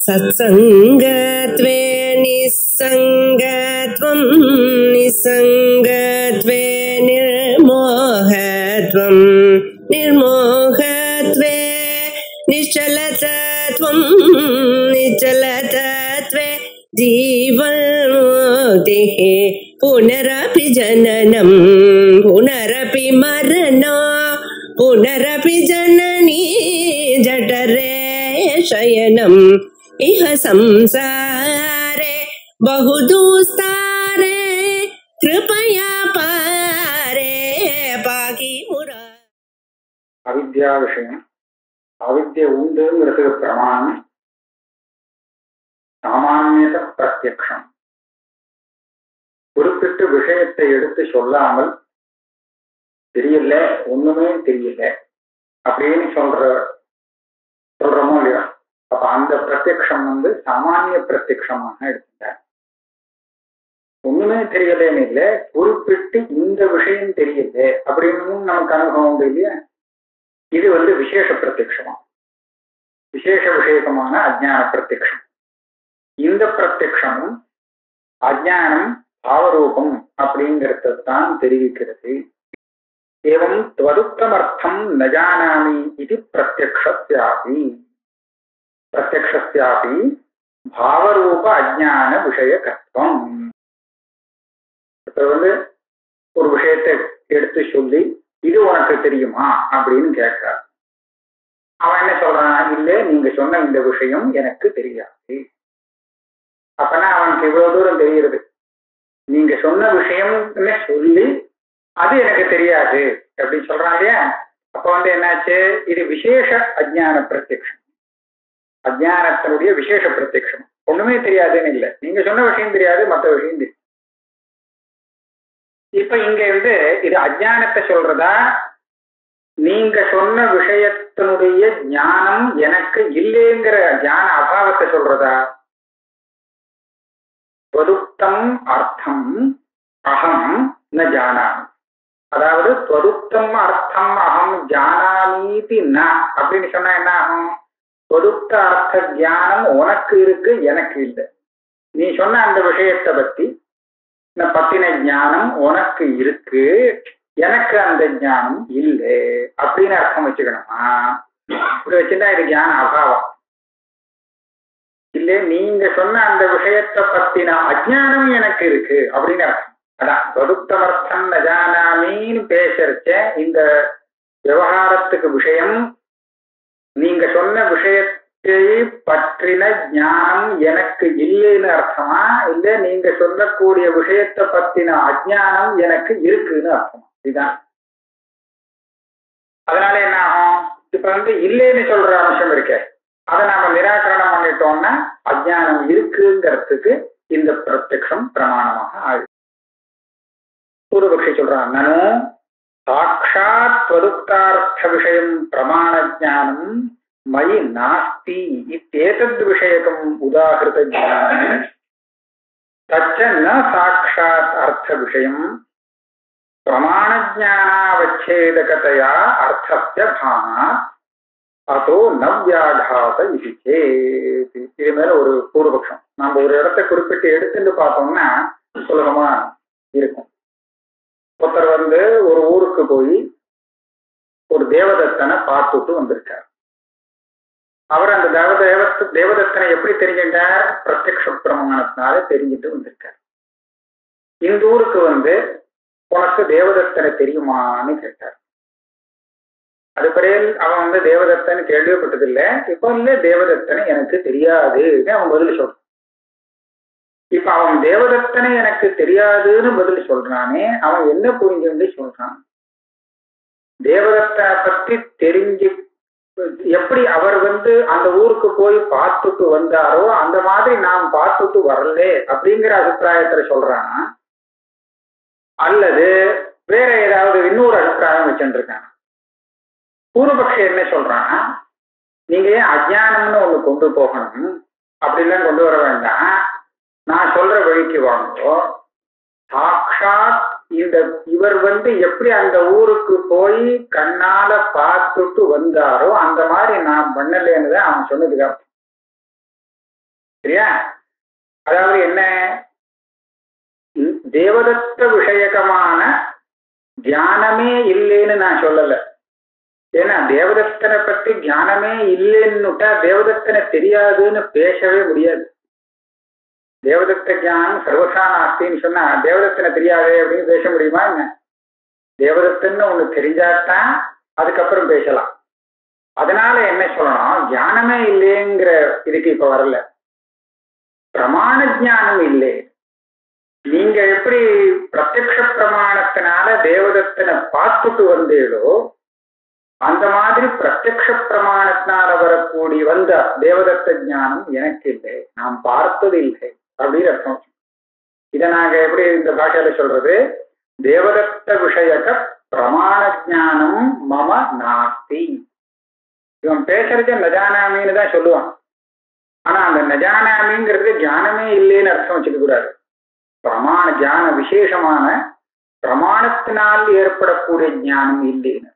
सत्संगत्वे निस्संगत्वं निस्संगत्वे निर्मोहत्वं निर्मोहत्वे निश्चलतत्वं निश्चलतत्वे जीवन्मुक्तिः पुनरपि जननं पुनरपि मरणं पुनरपि जननी जठरे शयनम् इह संसारे बहुदुस्तारे कृपया पारे पाकि मुरा अविद्या विषयम अविद्य उंडुंगिरदुक्कु प्रमाणम सामान्यत प्रत्यक्षम குறிப்பிட்ட விஷயத்தை எடுத்து சொல்லாமல் தெரியல ஒண்ணுமே தெரியல அப்படின்னு சொல்றோமோ இல்லையா. அப்ப அந்த பிரத்யக்ஷம் சாமானிய பிரத்யக்ஷமாக எடுத்துட்டார். ஒண்ணுமே தெரியலன்னு இல்லை, குறிப்பிட்டு இந்த விஷயம் தெரியல அப்படின்னு நமக்கு அனுபவம் உண்டு இல்லையா. இது விசேஷ பிரத்யக்ஷமா, விசேஷ விஷயமான அஜ்ஞான பிரத்யக்ஷம். இந்த பிரத்யக்ஷமும் அஜ்ஞானம் பாவரூபம் அப்படிங்கிறதான் தெரிவிக்கிறது. ஏவம் த்வதுக்தமர்த்தம் ந ஜானாமி இது பிரத்யக்ஷஸ்யாபி பிரத்யக்ஷஸ்யாபி பாவரூப அஜ்ஞான விஷயகத்துவம். இப்ப ஒரு விஷயத்தை எடுத்து சொல்லி இது உனக்கு தெரியுமா அப்படின்னு கேட்கிறார். அவன் என்ன சொல்றான், இல்ல நீங்க சொன்ன இந்த விஷயம் எனக்கு தெரியாது. அப்பனா அவனுக்கு இவ்வளவு தூரம் தெரிகிறது, நீங்க சொன்ன விஷயம் சொல்லி அது எனக்கு தெரியாது அப்படின்னு சொல்றான் இல்லையா. அப்ப என்னாச்சு, இது விசேஷ அஜ்ஞான பிரத்யக்ஷம், அஜ்ஞானத்தினுடைய விசேஷ பிரத்யக்ஷம். ஒண்ணுமே தெரியாதுன்னு இல்லை, நீங்க சொன்ன விஷயம் தெரியாது, மற்ற விஷயம் தெரியும். இப்ப இங்க இது அஜ்ஞானத்தை சொல்றதா, நீங்க சொன்ன விஷயத்தினுடைய ஞானம் எனக்கு இல்லைங்கிற ஞான அபாவத்தை சொல்றதா? த்வதுக்தம் அர்த்தம் அகம் ந ஜானாமி, அதாவது த்வதுக்தம் அர்த்தம் அகம் ஜானாமீதி ந அப்படின்னு சொன்னா என்ன ஆகும்? த்வதுக்த அர்த்த ஞானம் உனக்கு இருக்கு, எனக்கு இல்லை. நீ சொன்ன அந்த விஷயத்தை பத்தின ஞானம் உனக்கு இருக்கு, எனக்கு அந்த ஞானம் இல்லை அப்படின்னு அர்த்தம் வச்சுக்கணுமா? இப்படி வச்சுட்டா இது ஞான அபாவம் இல்ல. நீங்க சொன்ன அந்த விஷயத்தை பத்தின அஜ்ஞானம் எனக்கு இருக்கு அப்படின்னு அர்த்தம். அதான் த்வதுக்தமர்த்தம் ந ஜானாமின்னு பேசறச்ச இந்த விவகாரத்துக்கு விஷயம் நீங்க சொன்ன விஷயத்தை பற்றின ஞானம் எனக்கு இல்லைன்னு அர்த்தமா, இல்ல நீங்க சொல்லக்கூடிய விஷயத்தை பத்தின அஜ்ஞானம் எனக்கு இருக்குன்னு அர்த்தமா? இதுதான். அதனால என்ன ஆகும், இப்ப இல்லைன்னு சொல்ற அம்சம் இருக்க, அதை நாம நிராகரணம் பண்ணிட்டோம்னா அஜ்ஞானம் இருக்குங்கிறதுக்கு இந்த பிரத்யக்ஷம் பிரமாணமாக ஆகுது. பூர்வபக்ஷி சொல்றான், நனு சாட்சாத் த்வதுக்தார்த்த விஷயம் பிரமாண ஜானம் மயி நாஸ்தி இத்தேதத் விஷயகம் உதாகிருத ஜானம் தச்ச ந சாட்சாத் அர்த்த விஷயம் பிரமாண ஜானாவச்சேதகதையா அர்த்தஸ்ய பானாத் அதோ நவ்யாகாத இது சேத். இது மேல ஒரு பூர்வபக்ஷம். நம்ம ஒரு இடத்தை குறிப்பிட்டு எடுத்துட்டு பார்த்தோம்னா சுலபமா இருக்கும். ஒருத்தர் ஒரு ஊருக்கு போய் ஒரு தேவதத்தனை பார்த்துட்டு வந்திருக்கார். அவர் அந்த தேவதத்தனை எப்படி தெரிஞ்சிட்டார்? பிரத்யக்ஷ பிரமாணத்தினால தெரிஞ்சுட்டு வந்திருக்கார். இந்த ஊருக்கு உனக்கு தேவதத்தனை தெரியுமான்னு கேட்டார். அது பிறகு அவன் தேவதத்தன் கேள்விப்பட்டதில்லை, இப்ப தேவதத்தனை எனக்கு தெரியாதுன்னு அவன் பதில் சொல்றான். இப்ப அவன் தேவதத்தனை எனக்கு தெரியாதுன்னு பதில் சொல்றானே, அவன் என்ன புரிஞ்சுன்னு சொல்றான்? தேவதத்தனை பத்தி தெரிஞ்சு எப்படி அவர் அந்த ஊருக்கு போய் பார்த்துட்டு வந்தாரோ அந்த மாதிரி நாம் பார்த்துட்டு வரல அப்படிங்கிற அபிப்பிராயத்துல சொல்றானா, அல்லது வேற ஏதாவது இன்னொரு அபிப்பிராயம் வச்சுட்டு இருக்கான்? பூர்வபக்ஷம் என்ன சொல்றான், நீங்க ஏன் அஜ்ஞானம்னு ஒண்ணு கொண்டு போகணும், அப்படிலாம் கொண்டு வர வேண்டாம், நான் சொல்ற வழிக்கு வாங்கோ. சாட்சாத் இவர் எப்படி அந்த ஊருக்கு போய் கண்ணால பார்த்துட்டு வந்தாரோ அந்த மாதிரி நான் பண்ணலேன்னு தான் அவன் சொன்னதுக்கு. சரியா? அதாவது என்ன, தேவதத்த விஷயகமான தியானமே இல்லைன்னு நான் சொல்லல. ஏன்னா தேவதத்தனை பற்றி தியானமே இல்லைன்னுட்டா தேவதத்தனை தெரியாதுன்னு பேசவே முடியாது. தேவதத்த தியானம் சர்வசா நாஸ்தின்னு சொன்னா தேவதத்தனை தெரியாது அப்படின்னு பேச முடியுமா என்ன? தேவதத்தன்னு ஒண்ணு தெரிஞ்சாதான் அதுக்கப்புறம் பேசலாம். அதனால என்ன சொல்லணும், தியானமே இல்லைங்கிற இதுக்கு இப்ப வரல, பிரமாண ஜானம் இல்லை. நீங்க எப்படி பிரத்யக்ஷ பிரமாணத்தினால தேவதத்தனை பார்த்துட்டு வந்தீங்களோ அந்த மாதிரி பிரத்யக்ஷ பிரமாணத்தினால வரக்கூடிய வந்த தேவதத்த ஞானம் எனக்கு இல்லை, நான் பார்த்தது இல்லை அப்படின்னு அர்த்தம். இதை நாங்க எப்படி இந்த பாஷையில சொல்றது, தேவதத்த விஷயக பிரமாண ஜானம் மம நாஸ்தி. இவன் பேசுறது நஜானாமின்னு தான் சொல்லுவான். ஆனா அந்த நஜானாமிங்கிறது ஞானமே இல்லைன்னு அர்த்தம் வச்சுக்க கூடாது. பிரமாண ஞான விசேஷமான பிரமாணத்தினால் ஏற்படக்கூடிய ஞானம் இல்லைன்னு.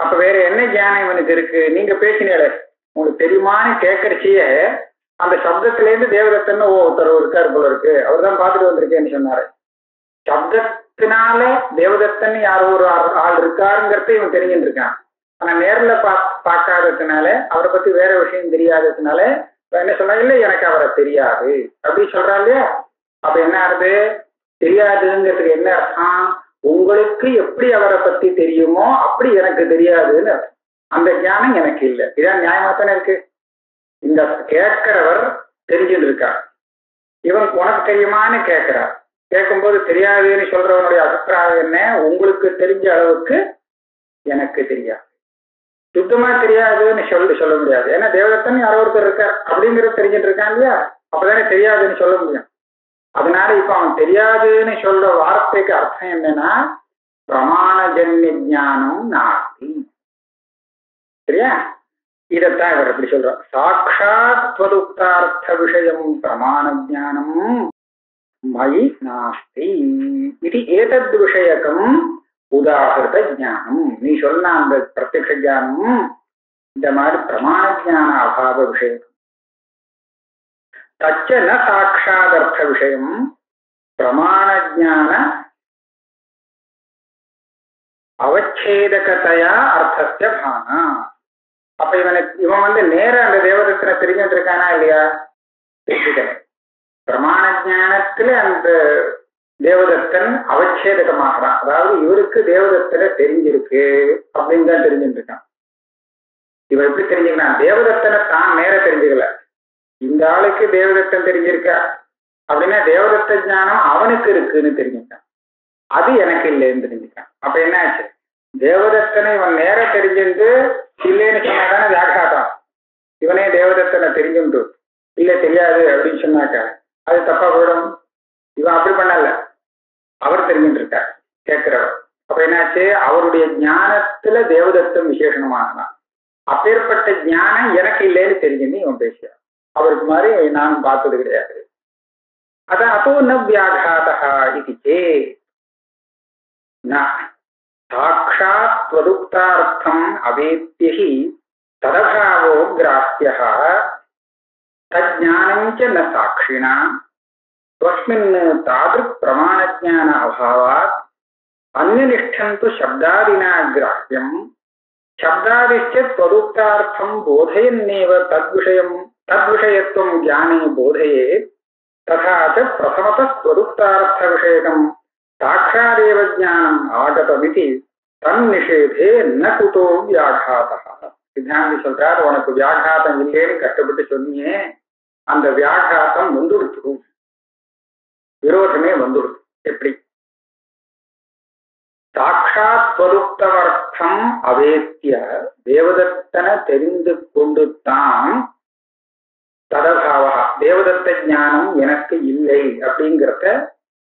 அப்ப வேற என்ன ஞானம் இவனுக்கு இருக்கு? நீங்க பேசினீங்களே, உங்களுக்கு தெரியுமான்னு கேட்கறச்சியே அந்த சப்தத்துல இருந்து தேவதத்தன்னு ஒருத்தர் இருக்காரு போல இருக்கு, அவர் தான் பார்த்துட்டு வந்திருக்கேன்னு சொன்னாரு. சப்தத்தினால தேவதத்தன் யாரோ ஒரு ஆள் இருக்காருங்கிறத இவன் தெரிஞ்சுட்டு இருக்கான். ஆனா நேரில் பார்க்காததுனால, அவரை பத்தி வேற விஷயம் தெரியாததுனால என்ன சொன்னா, இல்லை எனக்கு அவரை தெரியாது அப்படின்னு சொல்றா இல்லையா? அப்ப என்ன ஆகுது, தெரியாதுங்கிறதுக்கு என்ன அர்த்தம், உங்களுக்கு எப்படி அவரை பத்தி தெரியுமோ அப்படி எனக்கு தெரியாதுன்னு அர்த்தம். அந்த ஞானம் எனக்கு இல்லை. இதான் நியாயமா தானே இருக்கு. இந்த கேட்கிறவர் தெரிஞ்சுட்டு இருக்கார், இவன் உனக்கு தெரியுமான்னு கேட்கிறார். கேட்கும்போது தெரியாதுன்னு சொல்றவனுடைய அபிப்பிராயம் என்ன, உங்களுக்கு தெரிஞ்ச அளவுக்கு எனக்கு தெரியாது, சுத்தமா தெரியாதுன்னு சொல்ல முடியாது. ஏன்னா தேவதத்தன் யாரோ ஒருத்தர் இருக்கார் அப்படிங்கிறது தெரிஞ்சுட்டு இருக்கான் இல்லையா? அப்பதானே தெரியாதுன்னு சொல்ல முடியும். அதனால இப்ப அவன் தெரியாதுன்னு சொல்ற வார்த்தைக்கு அர்த்தம் என்னன்னா, பிரமாணஜன்ய ஞானம் நாஸ்தி. சரியா? இதத்தான் இவர் எப்படி சொல்ற, சாட்சாத் த்வதுக்தார்த்த விஷயம் பிரமாண ஜானம் மயி நாஸ்தி இது ஏதத் விஷயகம் உதாகிருத ஜானம். நீ சொன்ன அந்த பிரத்யக்ஷ ஜானம் இந்த மாதிரி பிரமாண ஜான அபாவ விஷயம். தச்ச ந சாட்சாதர்த்த விஷயம் பிரமாண ஜான அவச்சேதகத்தையா அர்த்தஸ்ய பானா. அப்ப இவன் நேர அந்த தேவதத்தனை தெரிஞ்சுட்டு இருக்கானா இல்லையா? தெரிஞ்சுக்கணும். பிரமாண ஜானத்துல அந்த தேவதத்தன் அவச்சேதகமாகறான். அதாவது இவருக்கு தேவதத்தனை தெரிஞ்சிருக்கு அப்படின்னு தான் தெரிஞ்சுட்டு இருக்கான். இவன் எப்படி தெரிஞ்சுக்கிறான், தேவதத்தனை தான் நேர தெரிஞ்சுக்கல, இந்த ஆளுக்கு தேவதத்தன் தெரிஞ்சிருக்கா அப்படின்னா தேவதத்த ஞானம் அவனுக்கு இருக்குன்னு தெரிஞ்சுக்கான், அது எனக்கு இல்லைன்னு தெரிஞ்சுக்கான். அப்ப என்ன ஆச்சு, தேவதத்தனை இவன் நேர தெரிஞ்சுட்டு இல்லைன்னு சொன்னாதானே வியாகாட்டம். இவனே தேவதத்தனை தெரிஞ்சுட்டு இல்லை தெரியாது அப்படின்னு சொன்னாக்க அது தப்பா போயிடும். இவன் அப்படி பண்ணல, அவர் தெரிஞ்சுட்டு இருக்கார் கேட்கிறவர். அப்ப என்னாச்சு, அவருடைய ஞானத்துல தேவதத்தம் விசேஷமானதான். அப்பேற்பட்ட ஞானம் எனக்கு இல்லைன்னு தெரிஞ்சுன்னு இவன் பேசுறான். அவருக்கு மாதிரி நானும் பார்த்தது கிடையாது. அதான் அப்போ ந வியாகாதா இது சேத் சாட்சாத் த்வதுக்தார்த்தம் அவேத்யஹி ததபாவோ கிராஹ்யः தஜ்ஞானம் ச ந சாட்சிணா தஸ்மின் தாத்ருக் பிரமாணஜ்ஞான அபாவாத் அன்யனிஷ்டம் து சப்தாதினா கிராஹ்யம் சப்தாதிஷ்ட த்வதுக்தார்த்தம் போதயன்னேவ தத்விஷயத்வம் ஞானே போதயேத் ததா ச பிரதமதः த்வதுக்தார்த்த விஷயகம் சாட்சாதேவ ஞானம் ஆகதமிதி தன்னிஷேதே ந குதோ வியாகாதः. சித்தாந்தி சொல்றார், உனக்கு வியாகாதம் இல்லைன்னு கஷ்டப்பட்டு சொன்னியே, அந்த வியாகாதம் வந்துடுத்து, விரோதமே வந்துடுது. எப்படி? சாட்சாத் ஸ்வரூப்தவர்த்தம் அவேத்திய தேவதத்தனை தெரிந்து கொண்டு தான் ததபாவா தேவதத்த ஞானம் எனக்கு இல்லை அப்படிங்கிறத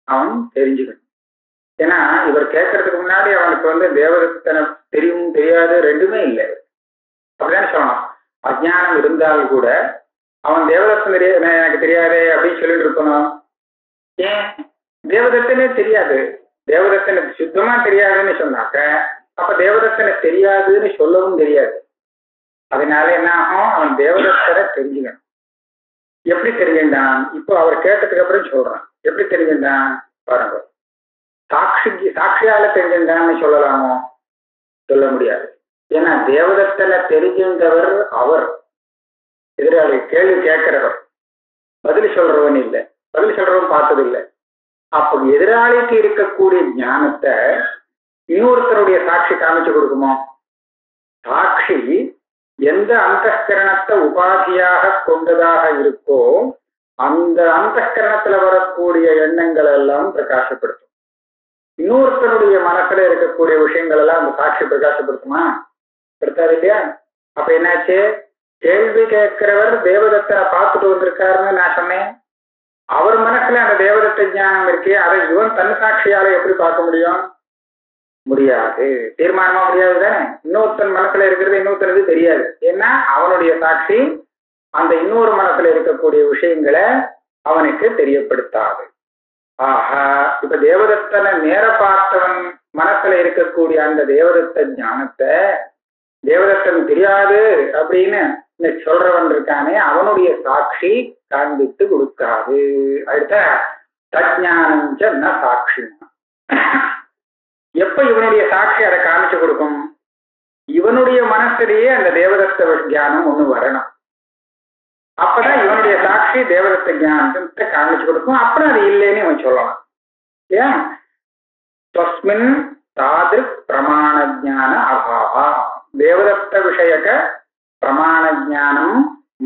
அவன் தெரிஞ்சுக்கணும். ஏன்னா இவர் கேட்கறதுக்கு முன்னாடி அவனுக்கு தேவதத்தனை தெரியும் தெரியாது ரெண்டுமே இல்லை அப்படிதான் சொல்லணும். அஜ்ஞானம் இருந்தால் கூட அவன் தேவதத்தன் எனக்கு தெரியாது அப்படின்னு சொல்லிட்டு இருக்கணும். ஏன்? தேவதத்தனே தெரியாது, தேவதத்தனை சுத்தமா தெரியாதுன்னு சொன்னாக்க அப்ப தேவதத்தனை தெரியாதுன்னு சொல்லவும் தெரியாது. அதனால என்ன ஆகும், அவன் தேவதத்தனை தெரிஞ்சுக்கணும். எப்படி தெரிஞ்சுட்டான்? இப்போ அவர் கேட்டதுக்கு அப்புறம் சொல்றான். எப்படி தெரிஞ்சுட்டான் பாருங்க. சாட்சியால தெரிஞ்சுட்டான்னு சொல்லலாமோ? சொல்ல முடியாது. ஏன்னா தேவதத்தனை தெரிஞ்சின்றவர் அவர், எதிராளி கேள்வி கேட்கிறவர், பதில் சொல்றவன் இல்லை, பதில் சொல்றவன் பார்த்தது இல்லை. அப்போ எதிராளிக்கு இருக்கக்கூடிய ஞானத்தை இன்னொருத்தருடைய சாட்சி காமிச்சு கொடுக்குமோ? சாட்சி எந்த அந்தஸ்கரணத்தை உபாதியாக கொண்டதாக இருக்கோ அந்த அந்தஸ்கரணத்துல வரக்கூடிய எண்ணங்கள் எல்லாம் பிரகாசப்படுத்தும். இன்னொருத்தருடைய மனசுல இருக்கக்கூடிய விஷயங்கள் எல்லாம் அந்த சாட்சி பிரகாசப்படுத்துமா? படுத்தாது இல்லையா? அப்ப என்னாச்சு? கேள்வி கேட்கிறவர் தேவதத்தனை பார்த்துட்டு வந்திருக்காருன்னு நான் சொன்னேன். அவர் மனசுல அந்த தேவதத்த ஞானம் இருக்கே, அதை இவன் தன் சாட்சியால எப்படி பார்க்க முடியும்? முடியாது, தீர்மானமா முடியாது தானே. இன்னொருத்தன் மனசுல இருக்கிறது இன்னொருத்தனுக்கு தெரியாது. ஏன்னா அவனுடைய சாட்சி அந்த இன்னொரு மனசுல இருக்கக்கூடிய விஷயங்களை அவனுக்கு தெரியப்படுத்தாது. ஆஹா, இப்ப தேவதத்தனை நேர பார்த்தவன் மனசுல இருக்கக்கூடிய அந்த தேவதத்த ஞானத்தை தேவதத்தன் தெரியாது அப்படின்னு சொல்றவன் இருக்கானே, அவனுடைய சாட்சி காண்பித்து கொடுக்காது. அடுத்த தஜ்ஞானஞ்ச ந சாட்சி. எப்ப இவனுடைய சாட்சி அதை காமிச்சு கொடுக்கும்? இவனுடைய மனசுலயே அந்த தேவதத்த ஞானம் ஒண்ணு வரணும். அப்பதான் இவனுடைய சாட்சி தேவதத்த ஞானத்தை காமிச்சு கொடுக்கும். அப்புறம் அது இல்லைன்னு இவன் சொல்லலாம். ஏன்? தஸ்மின் தாதிருக் பிரமாண ஜான அபாவா. தேவதத்த விஷயக்க பிரமாண ஜானம்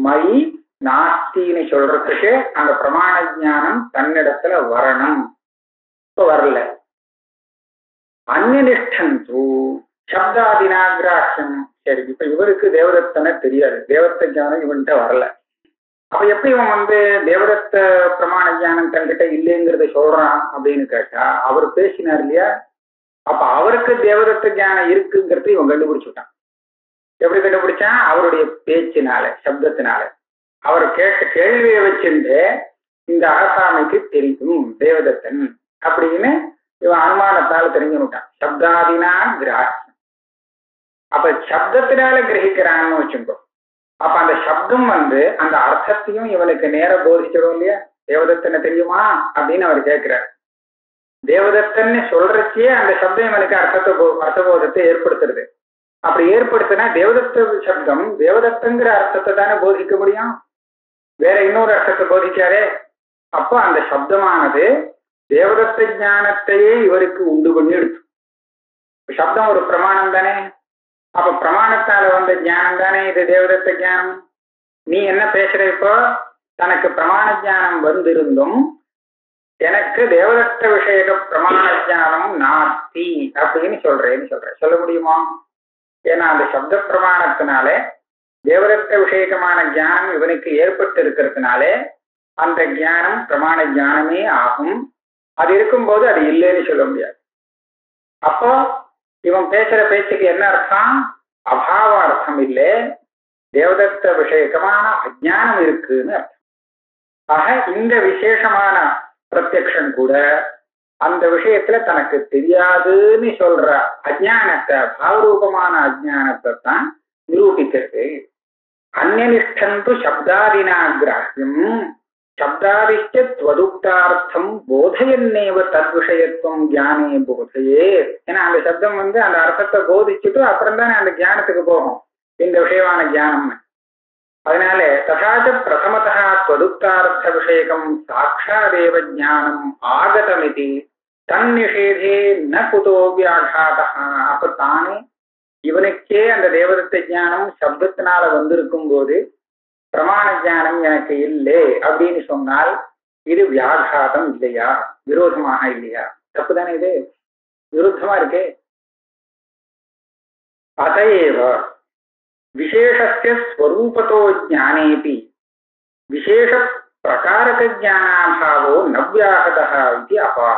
மயி நாஸ்தின்னு சொல்றதுக்கு அந்த பிரமாண ஜானம் தன்னிடத்துல வரணும். இப்ப வரல. அந்நிஷ்டந்து சப்தாதினாகிராஹ்யம். சரி, இப்ப இவருக்கு தேவதத்தனை தெரியாது, தேவதத்த ஞானம் இவன்கிட்ட வரல. அப்ப எப்படி இவன் தேவதத்த பிரமாண ஞானம் தன்கிட்ட இல்லைங்கிறத சொல்றான் அப்படின்னு கேட்டா, அவர் பேசினார் இல்லையா, அப்ப அவருக்கு தேவதத்த ஞானம் இருக்குங்கிறது இவன் கண்டுபிடிச்சுட்டான். எப்படி கண்டுபிடிச்சான்? அவருடைய பேச்சினால, சப்தத்தினால. அவர் கேட்ட கேள்வியை வச்சுட்டு இந்த ஆசாமிக்கு தெரியும் தேவதத்தன் அப்படின்னு இவன் அனுமானத்தால தெரிஞ்சுட்டான். சப்தாதினா கிராஹ்யம். அப்ப சப்தத்தினால கிரகிக்கிறான்னு வச்சுக்கோ. அப்ப அந்த சப்தம் அந்த அர்த்தத்தையும் இவனுக்கு நேர போதிச்சிடும் இல்லையா? தேவதத்தனை தெரியுமா அப்படின்னு அவர் கேட்கிறார். தேவதத்தன்னு சொல்றச்சே அந்த சப்தம் இவனுக்கு அர்த்தபோதத்தை ஏற்படுத்துறது. அப்படி ஏற்படுத்தினா தேவதத்த சப்தம் தேவதத்தங்கிற அர்த்தத்தை தானே போதிக்க முடியும், வேற இன்னொரு அர்த்தத்தை போதிக்காதே. அப்போ அந்த சப்தமானது தேவதத்த ஞானத்தையே இவருக்கு உண்டு பண்ணி எடுத்து. சப்தம் ஒரு பிரமாணம் தானே. அப்ப பிரமாணத்தால வந்த ஞானம் தானே இது தேவதத்த ஞானம். நீ என்ன பேசுற? இப்போ தனக்கு பிரமாண ஞானம் வந்திருந்தும் எனக்கு தேவதத்த விஷயக பிரமாண ஞானம் நாஸ்தி அப்படின்னு சொல்ல முடியுமா? ஏன்னா அந்த சப்த பிரமாணத்தினாலே தேவதத்த விஷயகமான ஞானம் இவனுக்கு ஏற்பட்டு இருக்கிறதுனாலே அந்த ஞானம் பிரமாண ஞானமே ஆகும். அது இருக்கும்போது அது இல்லைன்னு சொல்ல முடியாது. அப்போ இவன் பேசுற பேச்சுக்கு என்ன அர்த்தம்? அபாவ அர்த்தம் இல்லை, தேவதத்த விஷயகமான அஜானம் இருக்குன்னு அர்த்தம். ஆக இந்த விசேஷமான பிரத்யக்ஷன் கூட அந்த விஷயத்துல தனக்கு தெரியாதுன்னு சொல்ற அஜானத்தை, பாவரூபமான அஜானத்தை தான் நிரூபிக்கிறது. அந்நிஷ்டந்து சப்தாதினாகிராஹ்யம் சப்தாதிஷ்ட த்வதுக்தார்த்தம் போதையன்னேவ தத்விஷயத்துவம் ஞானே போதையே. ஏன்னா அந்த சப்தம் அந்த அர்த்தத்தை போதிச்சுட்டு அப்புறம் தானே அந்த ஞானத்துக்கு போகும், இந்த விஷயமான ஞானம்னு. அதனால ததாச்ச பிரதமதா த்வதுக்தார்த்த விஷயகம் சாட்சாதேவ ஞானம் ஆகதமிதி தன்னிஷேதே ந குதோ வியாகாதா. அப்ப தானே இவனுக்கே அந்த தேவதத்த ஞானம் சப்தத்தினால வந்திருக்கும் போது பிரமாண ஞானம் எனக்கு இல்லை அப்படின்னு சொன்னால் இது வியாகாதம் இல்லையா, விரோதமாக இல்லையா? தப்பு தானே, இது விருத்தமா இருக்கே. அதையேவ விசேஷஸ்ய ஸ்வரூபதோ ஞானேபி விசேஷ பிரகாரக ஞானாபாவோ நவ்யாகதா இது அப்பா.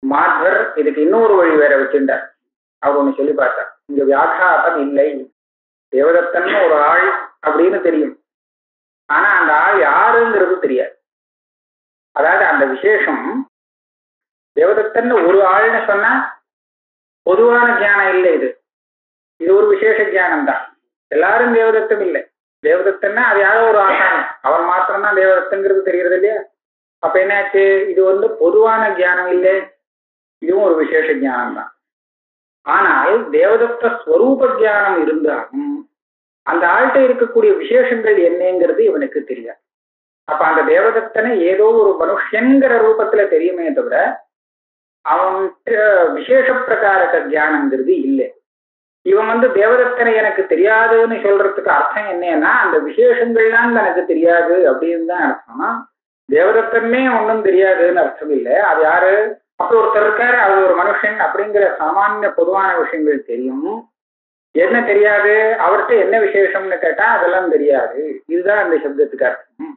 மாத்வர் இதுக்கு இன்னொரு வழி வேற வச்சிருந்தார். அவர் ஒண்ணு சொல்லி பார்த்தார், இங்க வியாகாதம் இல்லை, தேவதத்தன் ஒரு ஆள் அப்படின்னு தெரியும், ஆனா அந்த ஆள் யாருங்கிறது தெரியாது. அதாவது அந்த விசேஷம் தேவதத்தன் ஒரு ஆள்னு சொன்னா பொதுவான ஞானம் இல்லை, இது ஒரு விசேஷ ஞானம் தான். எல்லாரும் தேவதத்தம் இல்லை. தேவதத்தன்னா அது யாரோ ஒரு ஆசாமி, அவரை தான் தேவதத்தங்கிறது தெரியறது இல்லையா? அப்ப என்னாச்சு, இது பொதுவான ஞானம் இல்லை, இதுவும் ஒரு விசேஷ ஞானம் தான். ஆனால் தேவதத்த ஸ்வரூப ஞானம் இருந்தாலும் அந்த ஆள்கிட்ட இருக்கக்கூடிய விசேஷங்கள் என்னங்கிறது இவனுக்கு தெரியாது. அப்ப அந்த தேவதத்தனை ஏதோ ஒரு மனுஷங்கிற ரூபத்துல தெரியுமே தவிர அவன் விசேஷ பிரகாரக ஞானங்கிறது இல்லை. இவன் தேவதத்தனை எனக்கு தெரியாதுன்னு சொல்றதுக்கு அர்த்தம் என்னன்னா, அந்த விசேஷங்கள்லாம் எனக்கு தெரியாது அப்படின்னு தான் அர்த்தம். தேவதத்தனே ஒன்றும் தெரியாதுன்னு அர்த்தம் இல்லை. அது யாரு, அப்படி ஒருத்தர் இருக்காரு, அது ஒரு மனுஷன் அப்படிங்கிற சாமானிய பொதுவான விஷயங்கள் தெரியும். என்ன தெரியாது, அவர்கிட்ட என்ன விசேஷம்னு கேட்டா அதெல்லாம் தெரியாது. இதுதான் அந்த சப்தத்துக்கு அர்த்தம்.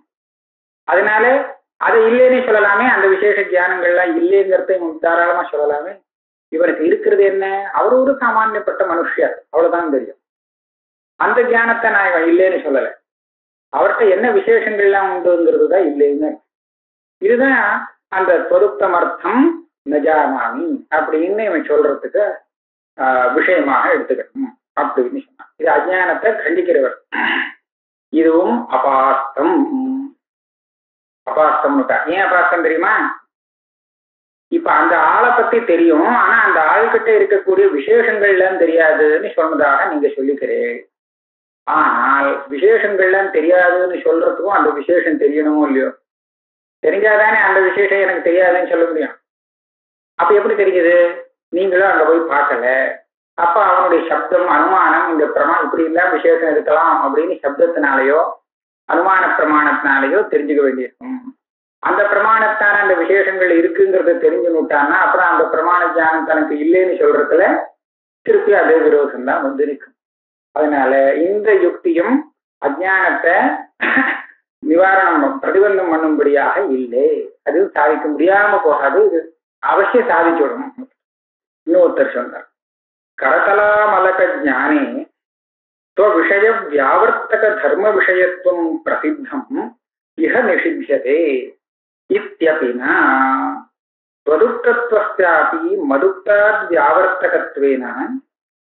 அதனால அதை இல்லைன்னு சொல்லலாமே, அந்த விசேஷ ஞானங்கள்லாம் இல்லைங்கிறத தாராளமா சொல்லலாமே. இவருக்கு இருக்கிறது என்ன, அவர் ஒரு சாமானியப்பட்ட மனுஷர், அவ்வளவுதான் தெரியும். அந்த ஞானத்தை நான் இவன் இல்லைன்னு சொல்லலை. அவர்கிட்ட என்ன விசேஷங்கள்லாம் உண்டுங்கிறது தான் இல்லைன்னு. இதுதான் அந்த சொருப்தமர்த்தம் நஜாமாமி அப்படின்னு இவன் சொல்றதுக்கு விஷயமாக எடுத்துக்கணும் அப்படின்னு சொன்னான். இது அஜானத்தை கண்டிக்கிறவர். இதுவும் அபாஸ்தம். அபாஸ்தம்னுட்டா ஏன் அபாஸ்தம் தெரியுமா? இப்ப அந்த ஆளை பத்தி தெரியும், ஆனா அந்த ஆள்கிட்ட இருக்கக்கூடிய விசேஷங்கள்லாம் தெரியாதுன்னு சொன்னதாக நீங்க சொல்லிக்கிறேன். ஆனால் விசேஷங்கள்லாம் தெரியாதுன்னு சொல்றதுக்கும் அந்த விசேஷம் தெரியணுமோ இல்லையோ? தெரிஞ்சாதானே அந்த விசேஷம் எனக்கு தெரியாதுன்னு சொல்ல முடியும். அப்ப எப்படி தெரியுது? நீங்களும் அங்க போய் பார்க்கல. அப்ப அவனுடைய சப்தம் அனுமானம் இந்த இப்படி எல்லாம் விசேஷம் இருக்கலாம் அப்படின்னு சப்தத்தினாலேயோ அனுமான பிரமாணத்தினாலேயோ தெரிஞ்சுக்க வேண்டியிருக்கும். அந்த பிரமாணத்தான அந்த விசேஷங்கள் இருக்குங்கிறத தெரிஞ்சுட்டான்னா அப்புறம் அந்த பிரமாண ஞானம் தனக்கு இல்லைன்னு சொல்றதுல திருப்பி அதே விரோதம் தான் நிற்கும். அதனால இந்த யுக்தியும் அஜானத்தை நிவாரணம் பிரதிபந்தம் பண்ணும்படியாக இல்லை. அது சாதிக்க முடியாம போகாது, இது அவசியம் சாதிச்சுடணும். இன்னொருத்தர் சொன்னார், கரதலா மலக ஜானே விஷய வியாவர்த்தக தர்ம விஷயத்துவம் பிரசித்தம் இஹ நிஷித்தியதே இத்யபினா ஸ்வதுக்தத்வஸ்யாபி மதுக்தாத் வியாவர்த்தகத்வேன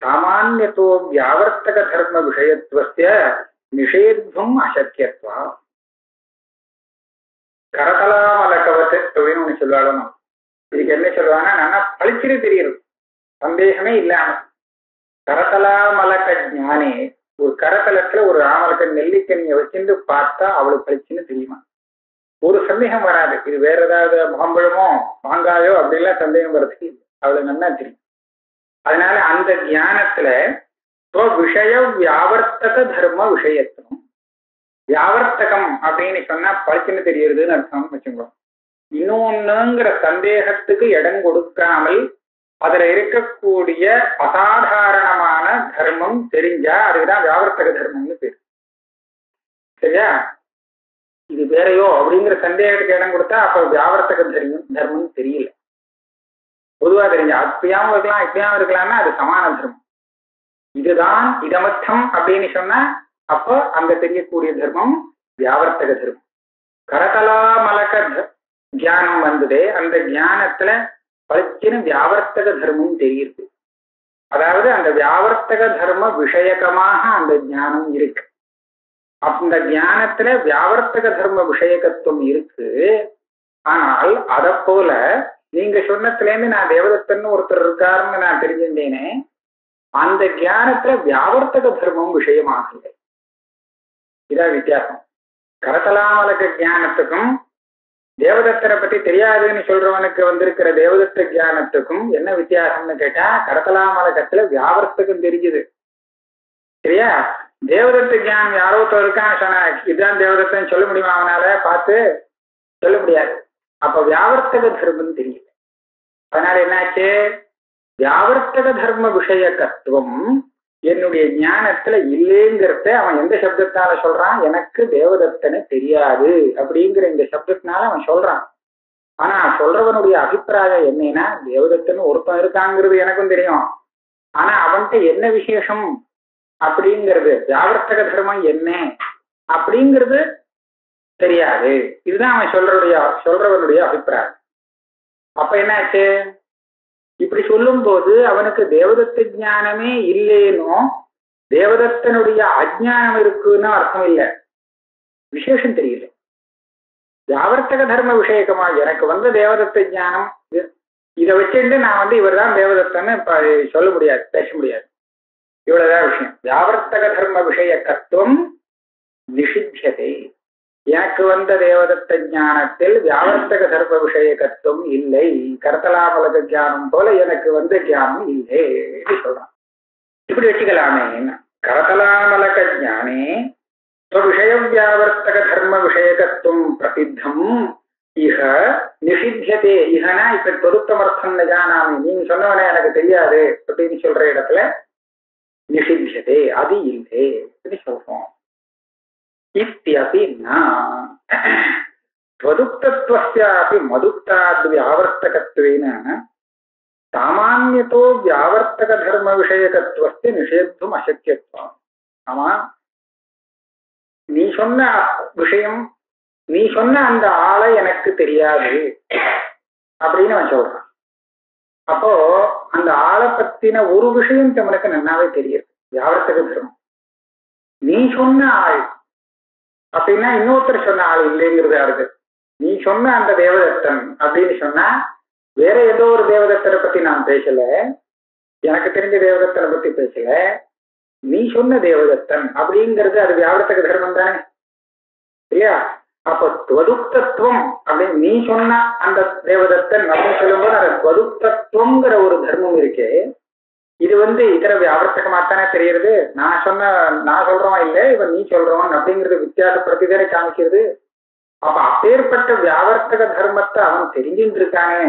சாமான்யதோ வியாவர்த்தக தர்ம விஷயத்துவஸ்ய நிஷேத்வம் அசக்கியத்வா. கரதலாமலகவத்து அப்படின்னு ஒண்ணு சொல்லுவாங்க. இதுக்கு என்ன சொல்லுவாங்கன்னா, நல்லா பளிச்சுன்னு தெரியுது, சந்தேகமே இல்லாம. கரதலாமலக ஞானே, ஒரு கரதலத்துல ஒரு ஆமலக்க நெல்லிக்கனியை வச்சிருந்து பார்த்தா அவளுக்கு பளிச்சுன்னு தெரியுமா? ஒரு சந்தேகம் வராது. இது வேற ஏதாவது மாம்பழமோ மாங்காயோ அப்படின்லாம் சந்தேகம் வர்றதுக்கு அவளுக்கு நல்லா தெரியும். அதனால அந்த ஞானத்துல விஷய வியாவர்த்தக தர்ம விஷயத்துவம். வியாவர்த்தகம் அப்படின்னு சொன்னா பளிச்சுன்னு தெரியுதுன்னு அர்த்தம் வச்சுக்கோ. இன்னொன்னுங்கிற சந்தேகத்துக்கு இடம் கொடுக்காமல் அதுல இருக்கக்கூடிய அசாதாரணமான தர்மம் தெரிஞ்சா அதுக்குதான் வியாவர்த்தக தர்மம்னு பேரு. சரியா? இது வேறையோ அப்படிங்கிற சந்தேகத்துக்கு இடம் கொடுத்தா அப்ப வியாவர்த்தக தர்மம் தெரியல. பொதுவா தெரிஞ்ச அப்படியாவும் இருக்கலாம் இப்படியாவும் இருக்கலாம்னா அது சமான தர்மம். இதுதான் இதமர்த்தம் அப்படின்னு சொன்னா அப்போ அங்க தெரியக்கூடிய தர்மம் வியாவர்த்தக தர்மம். கரதலாமலக தியானம் வந்ததே, அந்த தியானத்துல பளிச்சுன்னு வியாவர்த்தக தர்மம் தெரியுது. அதாவது அந்த வியாவர்த்தக தர்ம விஷயகமாக அந்த ஞானம் இருக்கு. அந்த ஞானத்துல வியாவர்த்தக தர்ம விஷயகத்துவம் இருக்கு. ஆனால் அதை போல நீங்க சொன்னதுல இருந்து நான் தேவதத்தன்னு ஒருத்தர் இருக்காருன்னு நான் தெரிஞ்சிருந்தேனே, அந்த ஞானத்துல வியாவர்த்தக தர்மம் விஷயமாகல. இதான் வித்தியாசம். கரதலாமலக ஞானத்துக்கும் தேவதத்தரை பத்தி தெரியாதுன்னு சொல்றவனுக்கு வந்திருக்கிற தேவதத்த ஞானத்துக்கும் என்ன வித்தியாசம்னு கேட்டா, கரதலாமலகத்துல வியாவர்த்தகம் தெரிஞ்சுது. சரியா? தேவதத்த ஞானம் யாரோ இருக்கான்னு சொன்னா இதுதான் தேவதத்தன்னு சொல்ல முடியுமா? அவனால பார்த்து சொல்ல முடியாது. அப்ப வியாவர்த்தக தர்மம் தெரியல. அதனால என்னாச்சு, வியாவர்த்தக தர்ம விஷயகத்துவம் என்னுடைய ஞானத்துல இல்லைங்கிறத அவன் எந்த சப்தத்தினால சொல்றான்? எனக்கு தேவதத்தனை தெரியாது அப்படிங்கிற இந்த சப்தத்தினால அவன் சொல்றான். ஆனா சொல்றவனுடைய அபிப்பிராயம் என்னன்னா, தேவதத்தன் ஒருத்தன் இருக்காங்கிறது எனக்கும் தெரியும், ஆனா அவன்கிட்ட என்ன விசேஷம் அப்படிங்கிறது, வியாவர்த்தக தர்மம் என்ன அப்படிங்கிறது தெரியாது. இதுதான் அவன் சொல்றவனுடைய அபிப்பிராயம். அப்ப என்னாச்சு, இப்படி சொல்லும் போது அவனுக்கு தேவதத்த ஞானமே இல்லைன்னோ தேவதத்தனுடைய அஜ்ஞானம் இருக்குன்னு அர்த்தம் இல்லை, விசேஷம் தெரியல. வியாவர்த்தக தர்ம விஷயக்கமா எனக்கு வந்த தேவதத்த ஞானம் இதை வச்சுட்டு நான் இவர் தான் தேவதத்தன்னு சொல்ல முடியாது, பேச முடியாது. இவ்வளவுதான் விஷயம். வியாவர்த்தக தர்ம விஷயக்கத்துவம் நிஷித்தியதே. எனக்கு வந்த தேவதத்த ஞானத்தில் வியாவர்த்தக தர்ம விஷயக்கத்துவம் இல்லை. கரத்தலாமலக ஞானம் போல எனக்கு வந்த ஞானம் இல்லை சொல்றான். இப்படி வச்சுக்கலாமே. கரத்தலாமலக ஞானே விஷய வியாவர்த்தக தர்ம விஷயக்கத்துவம் பிரசித்தம் இஹ நிஷித்தியதே. இஹனா இப்ப தொருத்தமர்த்தம் நஜானாமி, நீங்க சொன்னவனே எனக்கு தெரியாது அப்படின்னு சொல்ற இடத்துல நிஷித்தியதே, அது இல்லை அப்படின்னு சொல்றோம். இத்யபி நதுக்தத்வஸ்யாபி மதுக்தாத் வியாவர்த்தகத்வேன சாமான்யதோ வியாவர்த்தக தர்ம விஷயகத்வஸ்ய நிஷேத்தும் அசக்கியத்துவம். ஆமா, நீ சொன்ன விஷயம், நீ சொன்ன அந்த ஆளை எனக்கு தெரியாது அப்படின்னு அவன் சொல்றான். அப்போ அந்த ஆளை பத்தின ஒரு விஷயம் தமிழுக்கு நன்னாவே தெரியுது, வியாவர்த்தக தர்மம். நீ சொன்ன ஆள் அப்படின்னா இன்னொருத்தர் சொன்ன ஆள் இல்லைங்கிறது யாருக்கு? நீ சொன்ன அந்த தேவதத்தன் அப்படின்னு சொன்னா வேற ஏதோ ஒரு தேவதத்தனை பத்தி நான் பேசல, எனக்கு தெரிஞ்ச தேவதத்தனை பத்தி பேசல, நீ சொன்ன தேவதத்தன் அப்படிங்கிறது அது வியாவர்த்தக தர்மம் தானே, இல்லையா? அப்ப துவதுக்தத்துவம் அப்படின்னு நீ சொன்ன அந்த தேவதத்தன் அப்படின்னு சொல்லும்போது அந்த துவதுக்தத்துவங்கிற ஒரு தர்மம் இருக்கே, இது இதர வியாவர்த்தகமாத்தானே தெரியுது. நான் சொல்றவன் இல்லை, இவன் நீ சொல்றவன் அப்படிங்கிறது வித்தியாசப்படுத்திதானே காமிக்கிறது. அப்ப அப்பேற்பட்ட வியாவர்த்தக தர்மத்தை அவன் தெரிஞ்சுட்டு இருக்கானே.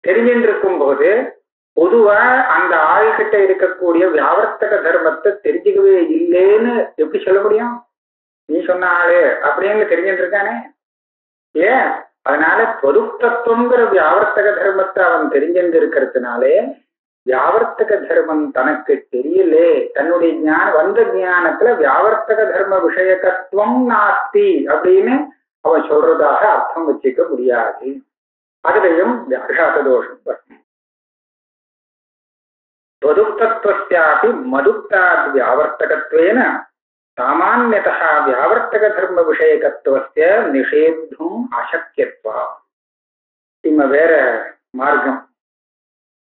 தெரிஞ்சுட்டு இருக்கும் போது பொதுவா அந்த ஆள்கிட்ட இருக்கக்கூடிய வியாவர்த்தக தர்மத்தை தெரிஞ்சுக்கவே இல்லைன்னு எப்படி சொல்ல முடியும்? நீ சொன்ன ஆளு அப்படின்னு தெரிஞ்சுட்டு இருக்கானே. ஏன்? அதனால பொதுத்தத்துவங்கிற வியாவர்த்தக தர்மத்தை அவன் தெரிஞ்சுட்டு இருக்கிறதுனாலே வியாவர்த்தக தர்மம் தனக்கு தெரியலே. தன்னுடைய வந்த ஞானத்துல வியாவர்த்தக தர்ம விஷயகத்துவம் நாஸ்தி அப்படின்னு அவன் சொல்றதாக அர்த்தம் வச்சுக்க முடியாது. அதுலயும் வியாகாத தோஷம் வரும். त्वदुक्तत्वस्यापि मदुक्ताद् व्यावर्तकत्वेन सामान्यतः व्यावर्तक धर्म विषयकत्वस्य निषेद्धुम् अशक्यत्वात्. இம்ம வேற மார்க்கம்,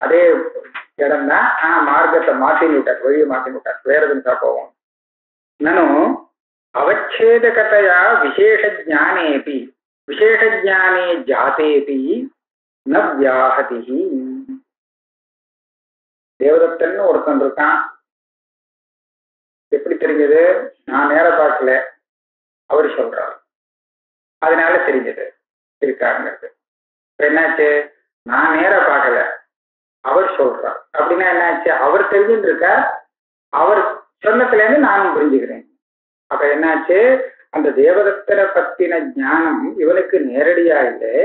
அதே இடம் தான், மார்க்கத்தை மாத்தின்னு விட்டார், வழியை மாத்தின்னு விட்டார், வேற எதுன்னு போவோம். நனு அவச்சேதகதையா விசேஷ ஜானேபி விசேஷ ஜானே ஜாதேபி ந வியாஹதி. தேவதத்தன்னு ஒருத்தன் இருக்கான். எப்படி தெரிஞ்சது? நான் நேர பார்க்கல, அவர் சொல்றார், அதனால தெரிஞ்சது இருக்காருங்கிறது. என்னாச்சு? நான் நேர பார்க்கல, அவர் சொல்றார் அப்படின்னா என்னாச்சு? அவர் தெரிஞ்சுட்டு இருக்கார், அவர் சொன்னதுல இருந்து நானும் புரிஞ்சுக்கிறேன். அப்ப என்னாச்சு? அந்த தேவதத்தரை பத்தின ஞானம் இவனுக்கு நேரடியா இல்லை,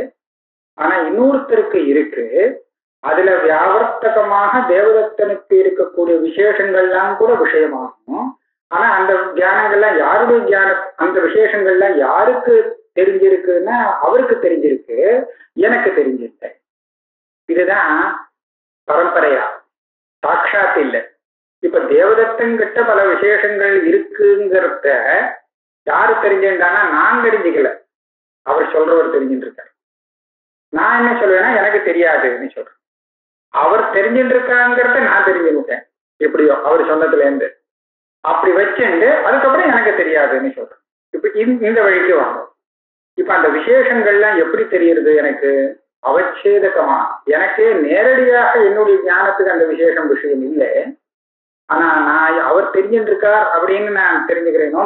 ஆனா இன்னொருத்தருக்கு இருக்கு. அதுல வியாவர்த்தகமாக தேவதத்தனுக்கு இருக்கக்கூடிய விசேஷங்கள்லாம் கூட விஷயமாகும். ஆனா அந்த தியானங்கள்லாம் யாருடைய தியானம், அந்த விசேஷங்கள்லாம் யாருக்கு தெரிஞ்சிருக்குன்னா அவருக்கு தெரிஞ்சிருக்கு, எனக்கு தெரிஞ்சிருக்க. இதுதான் பரம்பரையா, சாட்சாத் இல்லை. இப்ப தேவதத்தங்கிட்ட பல விசேஷங்கள் இருக்குங்கிறத யாரு தெரிஞ்சுட்டானா நான் தெரிஞ்சுக்கல, அவர் சொல்றவர் தெரிஞ்சுட்டு இருக்காரு. நான் என்ன சொல்லுவேன்னா எனக்கு தெரியாதுன்னு சொல்றேன். அவர் தெரிஞ்சுட்டு இருக்காங்கிறத நான் தெரிஞ்சுக்கிட்டேன், எப்படியோ அவர் சொன்னதுல இருந்து அப்படி வச்சுண்டு அதுக்கப்புறம் எனக்கு தெரியாதுன்னு சொல்றேன். இப்ப இந்த வழிக்கு வாங்க. இப்ப அந்த விசேஷங்கள்லாம் எப்படி தெரியுது? எனக்கு அவச்சேதகமா, எனக்கே நேரடியாக என்னுடைய ஞானத்துக்கு அந்த விசேஷம் விஷயம் இல்லை, ஆனா நான் அவர் தெரிஞ்சுட்டு இருக்கார் அப்படின்னு நான் தெரிஞ்சுக்கிறேனோ.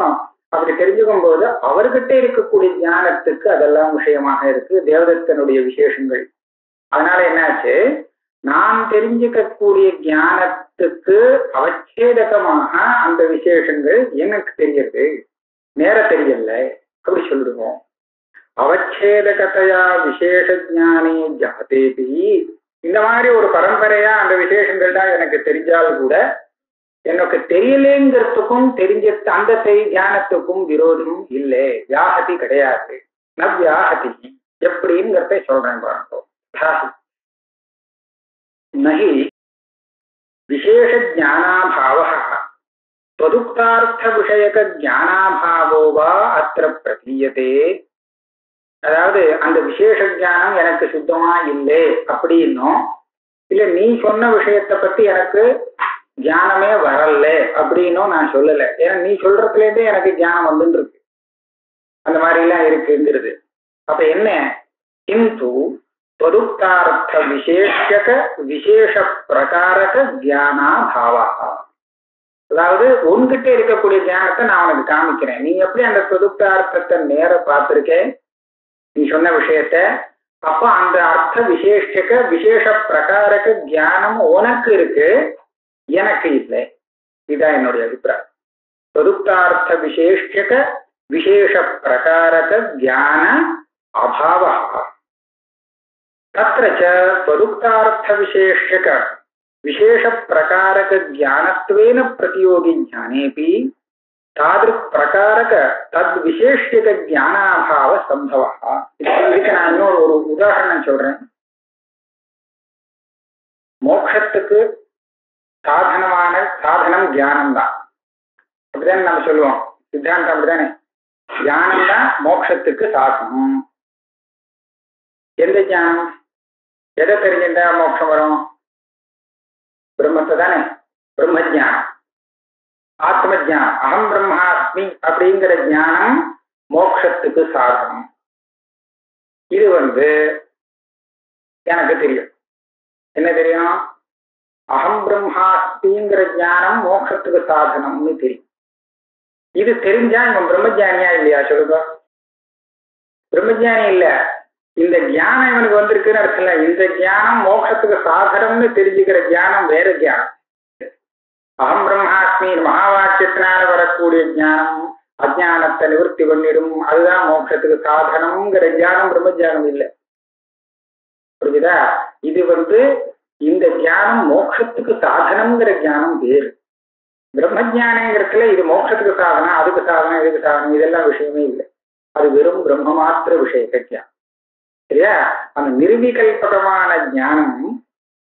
அப்படி தெரிஞ்சுக்கும் போது அவர்கிட்ட இருக்கக்கூடிய ஞானத்துக்கு அதெல்லாம் விஷயமாக இருக்கு, தேவதத்தனுடைய விசேஷங்கள். அதனால என்னாச்சு? நான் தெரிஞ்சுக்கக்கூடிய ஞானத்துக்கு அவச்சேதகமாக அந்த விசேஷங்கள் எனக்கு தெரியுது, நேர தெரியல அப்படி சொல்லிடுவோம். அவச்சேதகதையா விசேஷ ஞானே ஜாதேபி. இந்த மாதிரி ஒரு பரம்பரையா அந்த விசேஷங்கள் தான் எனக்கு தெரிஞ்சால் கூட எனக்கு தெரியலேங்கிறதுக்கும் தெரிஞ்ச அந்த ஞானத்துக்கும் விரோதமும் இல்லை, வியாகதி கிடையாது. ந வியாகதி எப்படிங்கிறத சொல்றேன் பாருங்க. நஹி விசேஷ ஜானாபாவः त्वदुक्तार्थ विषयक ज्ञानाभावो वा अत्र प्रतीयते அதாவது அந்த விசேஷ ஞானம் எனக்கு சுத்தமா இல்லை அப்படின்னும், இல்ல நீ சொன்ன விஷயத்தை பத்தி எனக்கு ஞானமே வரல அப்படின்னும் நான் சொல்லல. ஏன்னா நீ சொல்றதுல இருந்தே எனக்கு ஞானம் வந்துட்டு இருக்கு, அந்த மாதிரி எல்லாம் இருக்குங்கிறது. அப்ப என்ன, கிந்து ததுக்தார்த்த விசேஷக விசேஷ பிரகாரக ஞானா பாவா. அதாவது உன்கிட்ட இருக்கக்கூடிய ஞானத்தை நான் உனக்கு காமிக்கிறேன், நீ எப்படி அந்த ததுக்தார்த்தத்தை நேர பார்த்திருக்கேன் நீ சொன்ன விஷயத்த, அப்ப அந்த அர்த்த விசேஷக விசேஷ பிரகாரக ஞானம் உனக்கு இருக்கு, எனக்கு இல்லை. இதுதான் என்னுடைய அபிப்பிராயம். ததுக்தார்த்த விசேஷக விசேஷ பிரகாரக ஞான அபாவா. தத்ர ச ததுக்தார்த்த விசேஷக விசேஷ பிரகாரக ஞானத்வேன பிரதியோகி ஞானேபி தாதிருக் பிரகாரக தத் விசேஷக ஞானாபாவ சம்பவா. இதுக்கு நான் இன்னொரு ஒரு உதாரணம் சொல்றேன். மோட்சத்துக்கு சாதனம் ஞானம் தான், அப்படிதானே நம்ம சொல்லுவோம், சித்தாந்தம் அப்படிதானே. ஞானம் தான் மோட்சத்துக்கு சாதனம். எந்த ஞானம்? எதை தெரிஞ்சுட்டா மோட்சம் வரும்? பிரம்மத்தை தானே, பிரம்ம ஜானம், ஆத்ம ஜானம், அகம் பிரம்மாஸ்மி அப்படிங்கிற ஞானம் மோட்சத்துக்கு சாதனம். இது எனக்கு தெரியும். என்ன தெரியும்? அகம் பிரம்மாஸ்மிங்கிற ஞானம் மோட்சத்துக்கு சாதனம்னு தெரியும். இது தெரிஞ்சா இவன் பிரம்மஜானியா இல்லையா சொல்லுங்க? பிரம்மஜானி இல்ல, இந்த ஞானம் இவனுக்கு வந்திருக்குன்னு அர்த்தம் இல்ல. இந்த ஞானம் மோட்சத்துக்கு சாதனம்னு தெரிஞ்சுக்கிற ஞானம் வேற ஞானம். அகம் பிரம்மாஸ்மி மகா வாக்கியத்தினால வரக்கூடிய ஞானம் அஜானத்தை நிவர்த்தி பண்ணிடும், அதுதான் மோட்சத்துக்கு சாதனம்ங்கிற ஞானம் பிரம்மஜானம் இல்லை. புரியுதா? இது இந்த ஞானம் மோட்சத்துக்கு சாதனம்ங்கிற ஞானம் வேறு. பிரம்மஜானங்கிறதுல இது மோட்சத்துக்கு சாதனம், அதுக்கு சாதனம், இதுக்கு சாதனம், இதெல்லாம் விஷயமே இல்லை. அது வெறும் பிரம்ம மாத்திர விஷயத்த ஞானம். சரியா? அந்த நிர்விகல்பகமான ஞானம்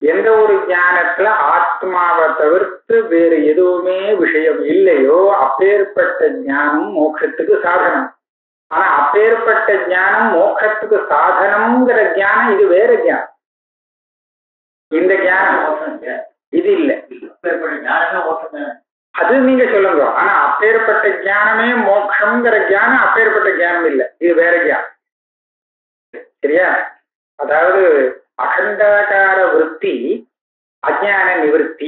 எந்த ஒரு ஞானத்துல ஆத்மாவை தவிர்த்து வேறு எதுவுமே விஷயம் இல்லையோ அப்பேற்பட்ட ஞானம் மோட்சத்துக்கு சாதனம். ஆனா அப்பேற்பட்ட ஞானம் மோட்சத்துக்கு சாதனம்ங்கிற ஞானம் இது வேற ஞானம். இந்த ஞானம் இது இல்லை, அது நீங்க சொல்லுங்க. ஆனா அப்பேற்பட்ட ஞானமே மோட்சம்ங்கிற ஞானம் அப்பேற்பட்ட ஞானம் இல்லை, இது வேற ஞானம். சரியா? அதாவது அகண்டாகார விருத்தி அஜான நிவர்த்தி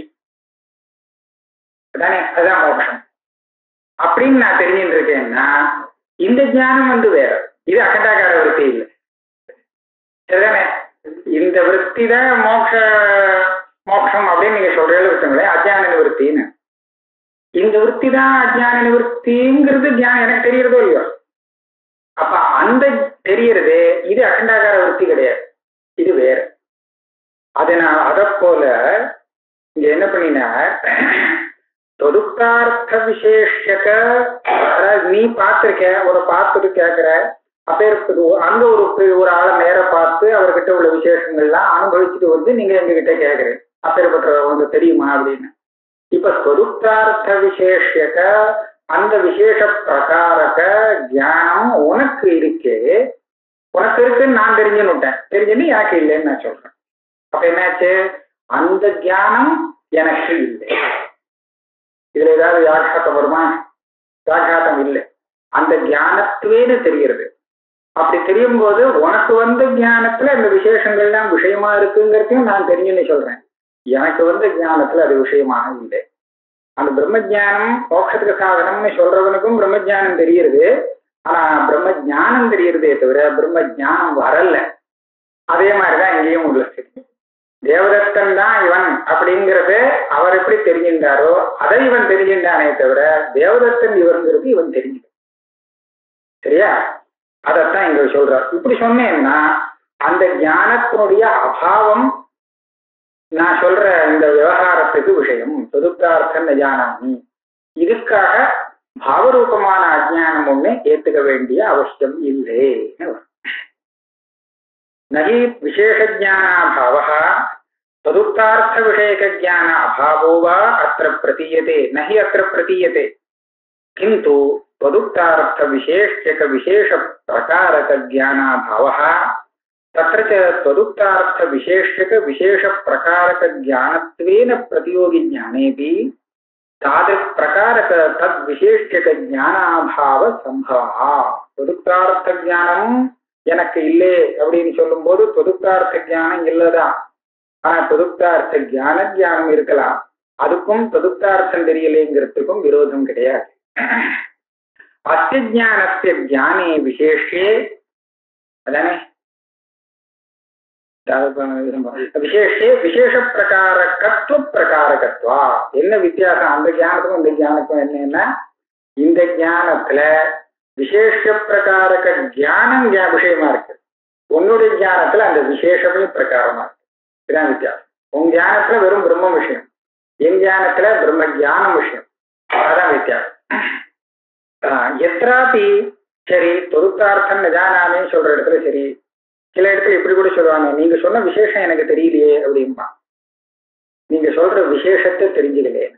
தானே, அதுதான் மோட்சம் அப்படின்னு நான் தெரிஞ்சுட்டு இருக்கேன்னா இந்த ஞானம் வேற, இது அகண்டாகார விருத்தி இல்லை. சரிதானே? இந்த விருத்தி தான் மோட்சம் அப்படின்னு நீங்க சொல்றீங்க வச்சுங்களேன், அஜான நிவர்த்தின்னு. இந்த விருத்தி தான் அஜான நிவர்த்திங்கிறது எனக்கு தெரியறதோ இல்லையோ? அப்ப அந்த தெரியறது இது அகண்டாகார விருத்தி கிடையாது, இது வேற. அதனால் அதை போல இங்க என்ன பண்ணினார், தொதுக்தார்த்த விசேஷக, நீ பார்த்திருக்க, ஒரு பார்த்துட்டு கேட்கிற, அப்பேற்பது அங்க ஒரு ஆளை நேர பார்த்து அவர்கிட்ட உள்ள விசேஷங்கள்லாம் அனுபவிச்சுட்டு நீங்க எங்ககிட்ட கேட்கிறேன் அப்பேற்பட்ட உங்களுக்கு தெரியுமா அப்படின்னு. இப்ப தொதுக்தார்த்த விசேஷக அந்த விசேஷ பிரகாரக ஞானம் உனக்கு இருக்கே, உனக்கு இருக்குன்னு நான் தெரிஞ்சுன்னுட்டேன், தெரிஞ்சுன்னு எனக்கு இல்லைன்னு நான் சொல்றேன். அப்ப என்னாச்சு, அந்த ஞானம் எனக்கு இல்லை. இதுல ஏதாவது வியாகாத்தம் வருமா? வியாகாத்தம் இல்லை, அந்த ஞானத்துவேன்னு தெரிகிறது. அப்படி தெரியும் போது உனக்கு ஞானத்துல இந்த விசேஷங்கள்லாம் விஷயமா இருக்குங்கிறதையும் நான் தெரிஞ்சுன்னு சொல்றேன். எனக்கு ஞானத்துல அது விஷயமாக இல்லை. அந்த பிரம்ம ஜானம் மோட்சத்துக்கு சாதனம்னு சொல்றவனுக்கும் பிரம்ம ஜானம் தெரியுது, ஆனா பிரம்ம ஜானம் தெரியுறதே தவிர பிரம்ம ஜானம் வரல. அதே மாதிரிதான் இங்கேயும் உள்ளது. தேவதத்தன் தான் இவன் அப்படிங்கிறத அவர் எப்படி தெரிஞ்சின்றாரோ அதை இவன் தெரிஞ்சின்றானே தவிர தேவதத்தன் இவருங்கிறது இவன் தெரிஞ்சுக்க. சரியா? அதத்தான் இங்க சொல்றார். இப்படி சொன்னேன்னா அந்த ஞானத்தினுடைய அபாவம் நான் சொல்ற இந்த விவகாரத்துக்கு விஷயம். தொதுக்தார்த்தம் ஞானி, இதுக்காக பாவரூபமான அஜ்ஞானம் ஒண்ணு ஏத்துக்க வேண்டிய அவசியம் இல்லை. நகி விசேஷ ஜானாபாவா ததுக்தார்த்த விஷயக ஜான அபாவோ வா அத்திர பிரதீயதே, நஹி அத்திர பிரதீயதே, கிந்து त्वदुक्तार्थ विशेष्यक विशेष प्रकारक ज्ञानाभावः तत्र च त्वदुक्तार्थ विशेष्यक विशेष प्रकारक ज्ञानत्वेन प्रतियोगी ज्ञानेपि तादृक् प्रकारक तद् विशेष्यक ज्ञानाभाव संभवः त्वदुक्तार्थ ज्ञाனம் எனக்கு இல்லை அப்படின்னு சொல்லும் போது தொதுக்தார்த்த ஞானம் இல்லதான். ஆனா தொதுக்தார்த்த ஞானம் இருக்கலாம். அதுக்கும் தொதுக்தார்த்தம் தெரியலைங்கிறதுக்கும் விரோதம் கிடையாது. அஸ்ய ஞானஸ்ய ஞானே விசேஷே அதானே விசேஷே விசேஷ பிரகாரகத்துவ பிரகாரகத்வா. என்ன வித்தியாசம் அந்த ஞானத்துக்கும் இந்த ஞானத்துக்கும் என்னன்னா, இந்த ஞானத்துல விசேஷ பிரகாரக ஞானம் விஷயமா இருக்கு, உன்னுடைய ஞானத்துல அந்த விசேஷமே பிரகாரமா இருக்கு. இதுதான் வித்தியாசம். உன் ஞானத்துல வெறும் பிரம்ம விஷயம், என் ஞானத்துல பிரம்ம ஞானம் விஷயம். அதான் வித்தியாசம். எத்ராபி சரி தொதுக்கார்த்தம் நிஜானாமே சொல்ற இடத்துல சரி, சில இடத்துல இப்படி கூட சொல்லுவாங்க, நீங்க சொன்ன விசேஷம் எனக்கு தெரியலையே அப்படின்பா. நீங்க சொல்ற விசேஷத்தை தெரிஞ்சுக்கலையே.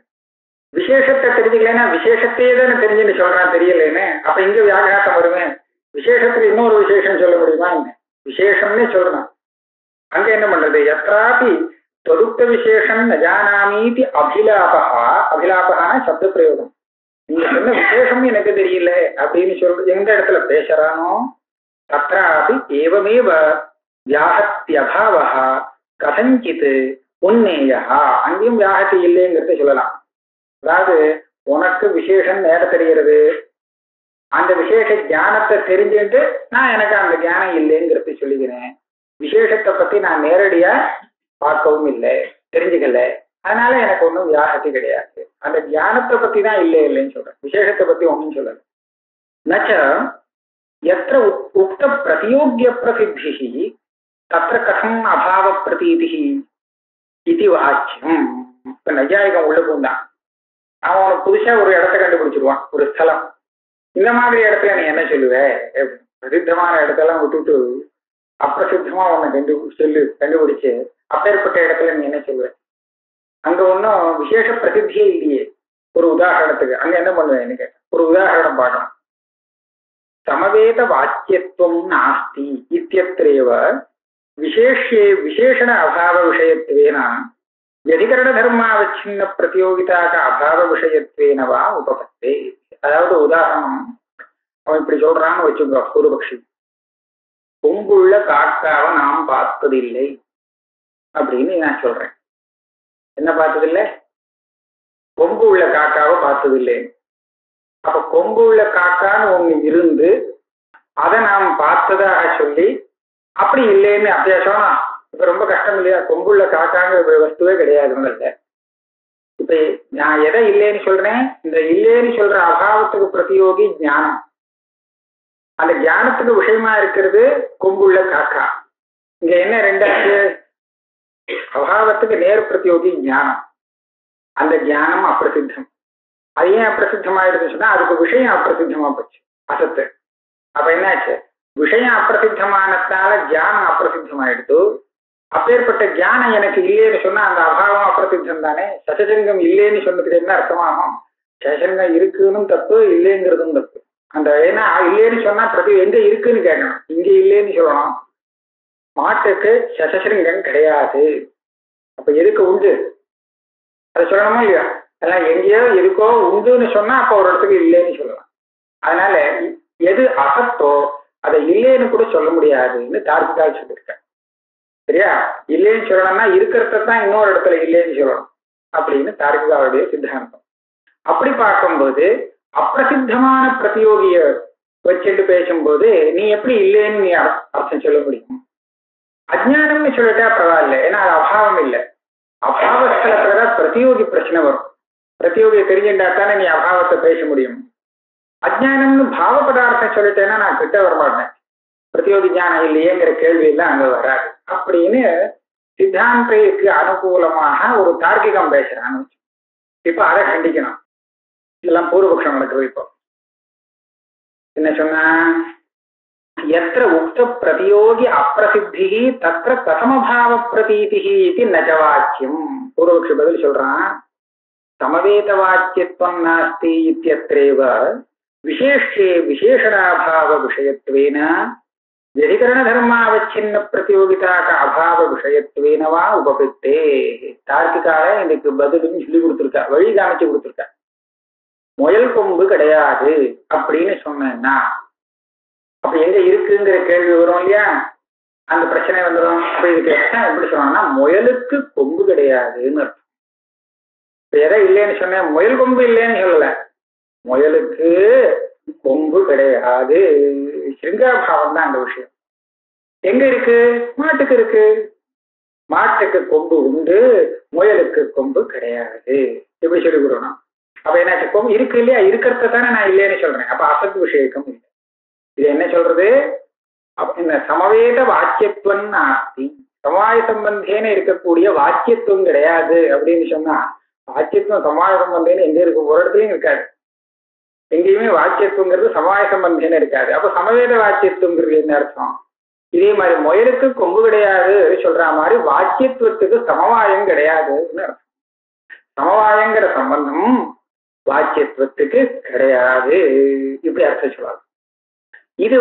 விசேஷத்தை தெரிஞ்சுக்கலைன்னா விசேஷத்தையே தானே தெரிஞ்சுன்னு சொல்றான் தெரியலேன்னு. அப்ப இங்க வியாகாரம் வருவேன். விசேஷத்துல இன்னொரு விசேஷம் சொல்ல முடியுமா என்ன? விசேஷம்னே சொல்லணும். அங்க என்ன பண்றது? எத்ராபி தொதுக்த விசேஷம் நஜானாமீதி அபிலாபகா. அபிலாபகான சப்த பிரயோகம். நீங்க சொன்ன விசேஷம் எனக்கு தெரியல அப்படின்னு சொல்றது எந்த இடத்துல பேசுறானோ தத்ராபி ஏவமேவ வியாஹத்யபாவஹ கதஞ்சித் உன்னேயா. அங்கேயும் வியாஹத்தி இல்லைங்கிறத சொல்லலாம். அதாவது உனக்கு விசேஷம் நேர தெரிகிறது, அந்த விசேஷ ஞானத்தை தெரிஞ்சுட்டு நான் எனக்கு அந்த ஞானம் இல்லைங்கிறத சொல்லிக்கிறேன். விசேஷத்தை பத்தி நான் நேரடியா பார்க்கவும் இல்லை, தெரிஞ்சுக்கல, அதனால எனக்கு ஒன்றும் வியாகத்தி கிடையாது. அந்த ஞானத்தை பத்தி தான் இல்லைன்னு சொல்றேன், விசேஷத்தை பத்தி ஒன்றும் சொல்லல. நச்ச எத்திர உக்த பிரதியோகிய பிரசித்தி தத்திர கதம் அபாவ பிரதீதி இது வாக்கியம். இப்ப நையாயிகம் உள்ள பூந்தான், அவன் உனக்கு புதுசா ஒரு இடத்த கண்டுபிடிச்சிருவான், ஒரு ஸ்தலம். இந்த மாதிரி இடத்துல நீ என்ன சொல்லுவ? பிரசித்தமான இடத்தெல்லாம் விட்டுட்டு அப்பிரசித்தமா உன்னை கண்டுபிடிச்சு அப்பேற்பட்ட இடத்துல நீ என்ன சொல்லுவ? அங்க ஒன்றும் விசேஷ பிரசித்தியே இல்லையே. ஒரு உதாரணத்துக்கு அங்க என்ன பண்ணுவேன் எனக்கு ஒரு உதாரணம் பார்க்கணும். சமவேத வாக்கியத்துவம் நாஸ்தி இத்தியத்ரேவ விசேஷே விசேஷண அபாவ விஷயத்வேன व्यधिकरण धर्मावच्छिन्न प्रतियोगिता का अभाव विषयत्वेन वा उपपत्ते. அதாவது உதாரணம் அவன் இப்படி சொல்றான்னு வச்சுக்கோ, பூர்வபக்ஷி. கொம்புள்ள காக்காவை நாம் பார்த்ததில்லை அப்படின்னு நான் சொல்றேன். என்ன பார்த்ததில்லை? கொம்பு உள்ள காக்காவை பார்த்ததில்லை. அப்ப கொம்பு உள்ள காக்கான்னு ஒண்ணு இருந்து அதை நாம் பார்த்ததாக சொல்லி அப்படி இல்லைன்னு அப்படியா சொல்லணும்? இப்ப ரொம்ப கஷ்டம் இல்லையா? கொம்புள்ள காக்காங்க வஸ்துவே கிடையாது உங்கள்கிட்ட. இப்ப நான் எதை இல்லைன்னு சொல்றேன்? இந்த இல்லைன்னு சொல்ற அபாவத்துக்கு பிரதியோகி ஞானம். அந்த ஞானத்துக்கு விஷயமா இருக்கிறது கொம்புள்ள காக்கா. இங்க என்ன ரெண்டாச்சு? அபாவத்துக்கு நேர் பிரதியோகி ஞானம். அந்த ஞானம் அப்பிரசித்தம். அது ஏன் அப்பிரசித்தமாயிடுதுன்னு சொன்னா அதுக்கு விஷயம் அப்பிரசித்தமா போச்சு, அசத்து. அப்ப என்னாச்சு? விஷயம் அப்பிரசித்தமானதால ஞானம் அப்பிரசித்தமாயிடுது. அப்பேற்பட்ட ஞானம் எனக்கு இல்லைன்னு சொன்னா அந்த அபாவம் அப்பிரசித்தம் தானே. சசசங்கம் இல்லைன்னு சொன்னதுக்கு என்ன அர்த்தமாகும்? சசசங்கம் இருக்குன்னு தப்பு, இல்லைங்கிறதும் தப்பு. அந்த ஏன்னா இல்லைன்னு சொன்னா எங்க இருக்குன்னு கேட்கணும், இங்க இல்லைன்னு சொல்லணும். மாட்டுக்கு சசசங்கம் கிடையாது, அப்ப எதுக்கு உண்டு அதை சொல்லணுமா இல்லையா? அதெல்லாம் எங்கேயோ எதுக்கோ உண்டுன்னு சொன்னா அப்ப ஒரு இடத்துக்கு இல்லைன்னு சொல்லலாம். அதனால எது அசத்தோ அதை இல்லைன்னு கூட சொல்ல முடியாதுன்னு தார்க்கிகால் சொல்லியிருக்கேன். சரியா? இல்லைன்னு சொல்லணும்னா இருக்கிறதான் இன்னொரு இடத்துல இல்லைன்னு சொல்லணும் அப்படின்னு தார்க்கிகாவுடைய சித்தாந்தம். அப்படி பார்க்கும்போது அப்பிரசித்தமான பிரதியோகிய வச்சுட்டு பேசும்போது நீ எப்படி இல்லைன்னு நீ அர்த்தம் சொல்ல முடியும்? அஜ்ஞானம்னு சொல்லிட்டா பரவாயில்ல, ஏன்னா அது அபாவம் இல்லை. அபாவஸ்தலத்துலதான் பிரதியோகி பிரச்சனை வரும். பிரதியோகியை தெரிஞ்சுட்டா தானே நீ அபாவத்தை பேச முடியும். அஜ்ஞானம்னு பாவ பதார்த்தம் சொல்லிட்டேன்னா நான் கிட்ட வரமாட்டேன், பிரதியோகி ஞானம் இல்லையேங்கிற கேள்வி எல்லாம் அங்க வராது அப்படின்னு சித்தாந்திக்கு அனுகூலமாக ஒரு தார்க்கிகம் பேசுறான்னு. இப்ப அதை கண்டிக்கணும். இதெல்லாம் பூர்வபக்ஷம் நடக்குது. இப்போ என்ன சொன்னா, எத்திர உக்த பிரதியோகி அப்பிரசித்தி தத்திர கதமபாவ பிரதீதி இது நஜவாக்கியம். பூர்வபக்ஷ பதில் சொல்றான், சமவேத வாக்கியத்துவம் நாஸ்தி இத்தியத்ரேவ விசேஷே விசேஷணாபாவ விஷயத்வேன व्यधिकरण धर्मावच्छिन्न प्रतियोगिता का अभाव விஷயத்துவேனவா உபபித்தே. தார்க்கிகால இதுக்கு பதிலும் சொல்லி கொடுத்துருக்கா, வழி காமிச்சு கொடுத்துருக்கா. முயல் கொம்பு கிடையாது அப்படின்னு சொன்னா அப்ப எங்க இருக்குங்கிற கேள்வி வரும் இல்லையா, அந்த பிரச்சனை வந்துடும். அப்ப இதுக்கு எப்படி சொன்னா முயலுக்கு கொம்பு கிடையாதுன்னு அர்த்தம். எதை இல்லைன்னு சொன்னேன், முயல் கொம்பு இல்லைன்னு சொல்லல, முயலுக்கு கொம்பு கிடையாது. சிருங்காபாவம் தான் அந்த விஷயம். எங்க இருக்கு, மாட்டுக்கு இருக்கு. மாட்டுக்கு கொம்பு உண்டு, முயலுக்கு கொம்பு கிடையாது. எப்படி சொல்லி கொடுக்கணும்? அப்ப என்னாச்சு, கொம்பு இருக்கு இல்லையா, இருக்கிறத தானே நான் இல்லைன்னு சொல்றேன். அப்ப அசத் விஷயம் இல்லை. இது என்ன சொல்றது, இந்த சமவேத வாக்கியத்துவம் நாஸ்தி, சமாய சம்பந்தேன்னு இருக்கக்கூடிய வாக்கியத்துவம் கிடையாது அப்படின்னு சொன்னா, வாக்கியத்துவம் சமாய சம்பந்தேன்னு எங்க இருக்கு, ஒரு இடத்துலயும் இருக்காது. எங்கேயுமே வாக்கியத்துவங்கிறது சமாய சம்பந்தேன்னு இருக்காது. அப்ப சமவேத வாக்கியத்துவங்கிறது என்ன அர்த்தம்? இதே மாதிரி முயலுக்கு கொம்பு கிடையாது சொல்ற மாதிரி வாக்கியத்துவத்துக்கு சமவாயம் கிடையாதுன்னு அர்த்தம். சமவாயங்கிற சம்பந்தம் வாக்கியத்துவத்துக்கு கிடையாது, இப்படி அர்த்தம் சொல்லுவாங்க. இது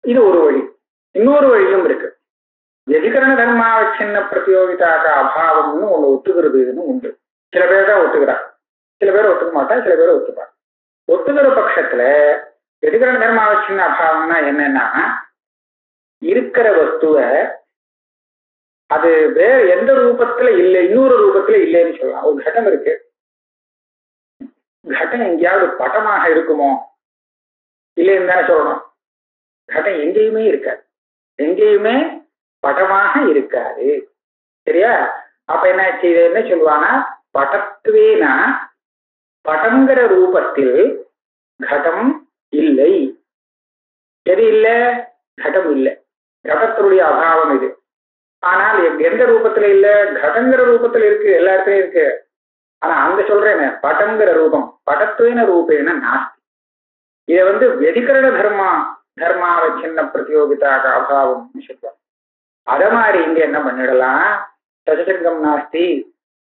இது ஒரு வழி. இன்னொரு வழியும் இருக்கு. व्यधिकरण धर्मावच्छिन्न प्रतियोगिता का அபாவம்னு ஒண்ணு ஒத்துக்கிறதுன்னு உண்டு. சில பேர் தான் ஒத்துக்கிறாங்க, சில பேர் ஒத்துக்க மாட்டாங்க, சில பேர் ஒத்துப்பாங்க. ஒத்துக்கிற பட்சத்துல व्यधिकरण धर्मावच्छिन्न அபாவம்னா என்னன்னா, இருக்கிற வஸ்துவை அது வேற எந்த ரூபத்துல இல்லை, இன்னொரு ரூபத்துல இல்லைன்னு சொல்லலாம். ஒரு கட்டம் இருக்கு, கட்டம் எங்கேயாவது பட்டமாக இருக்குமோ இல்லைன்னு தானே சொல்லணும். கட்டம் எங்கேயுமே இருக்காது, எங்கேயுமே பட்டமாக இருக்காது. சரியா? அப்ப என்னாச்சு, இதை என்ன சொல்லுவாங்க, பட்டத்துவேனா பட்டங்கிற ரூபத்தில் கடம் இல்லை. எது இல்லை, கடம் இல்லை, கடத்தினுடைய அபாவம் இது. ஆனால் எந்த ரூபத்துல இல்ல, கடங்கிற ரூபத்துல இருக்கு, எல்லா இடத்துலயும் இருக்கு. ஆனா அங்க சொல்றேன், பட்டங்கிற ரூபம் பட்டத்துவேன ரூபேன நாஸ்தி. இதை व्यधिकरण धर्मावच्छिन्न प्रतियोगिताக அபாவம் சொல்லுவாங்க. அத மாதிரி இங்க என்ன பண்ணிடலாம், சசிசிருங்கம் நாஸ்தி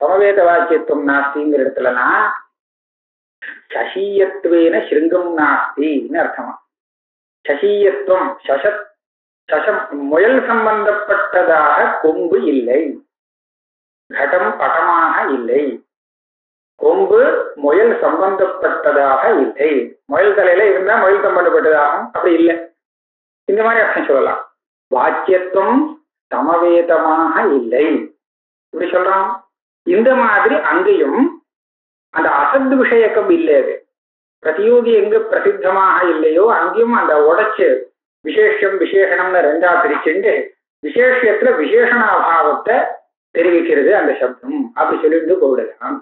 சமவேத வாக்கியத்துவம் நாஸ்திங்கிற இடத்துலலாம் சசீயத்துவேன சிருங்கம் நாஸ்தின்னு அர்த்தமா. சசீயத்துவம் சசம் முயல் சம்பந்தப்பட்டதாக கொம்பு இல்லை, கடம் பட்டமாக இல்லை, கொம்பு முயல் சம்பந்தப்பட்டதாக இல்லை. முயல் தலையில இருந்தா முயல் சம்பந்தப்பட்டதாகும், அப்படி இல்லை. இந்த மாதிரி அர்த்தம் சொல்லலாம். வாக்கியத்துவம் சமவேதமாக இல்லை, இப்படி சொல்றோம். இந்த மாதிரி அங்கேயும் அந்த அசத் விஷயக்கம் இல்லை. அது பிரதியோகி எங்க பிரசித்தமாக இல்லையோ அங்கேயும் அந்த உடைச்சு விசேஷம் விசேஷணம்னு ரெண்டா பிரிச்சுண்டு விசேஷத்துல விசேஷணாபாவத்தை தெரிவிக்கிறது அந்த சப்தம், அப்படி சொல்லிட்டு போவிடலாம்.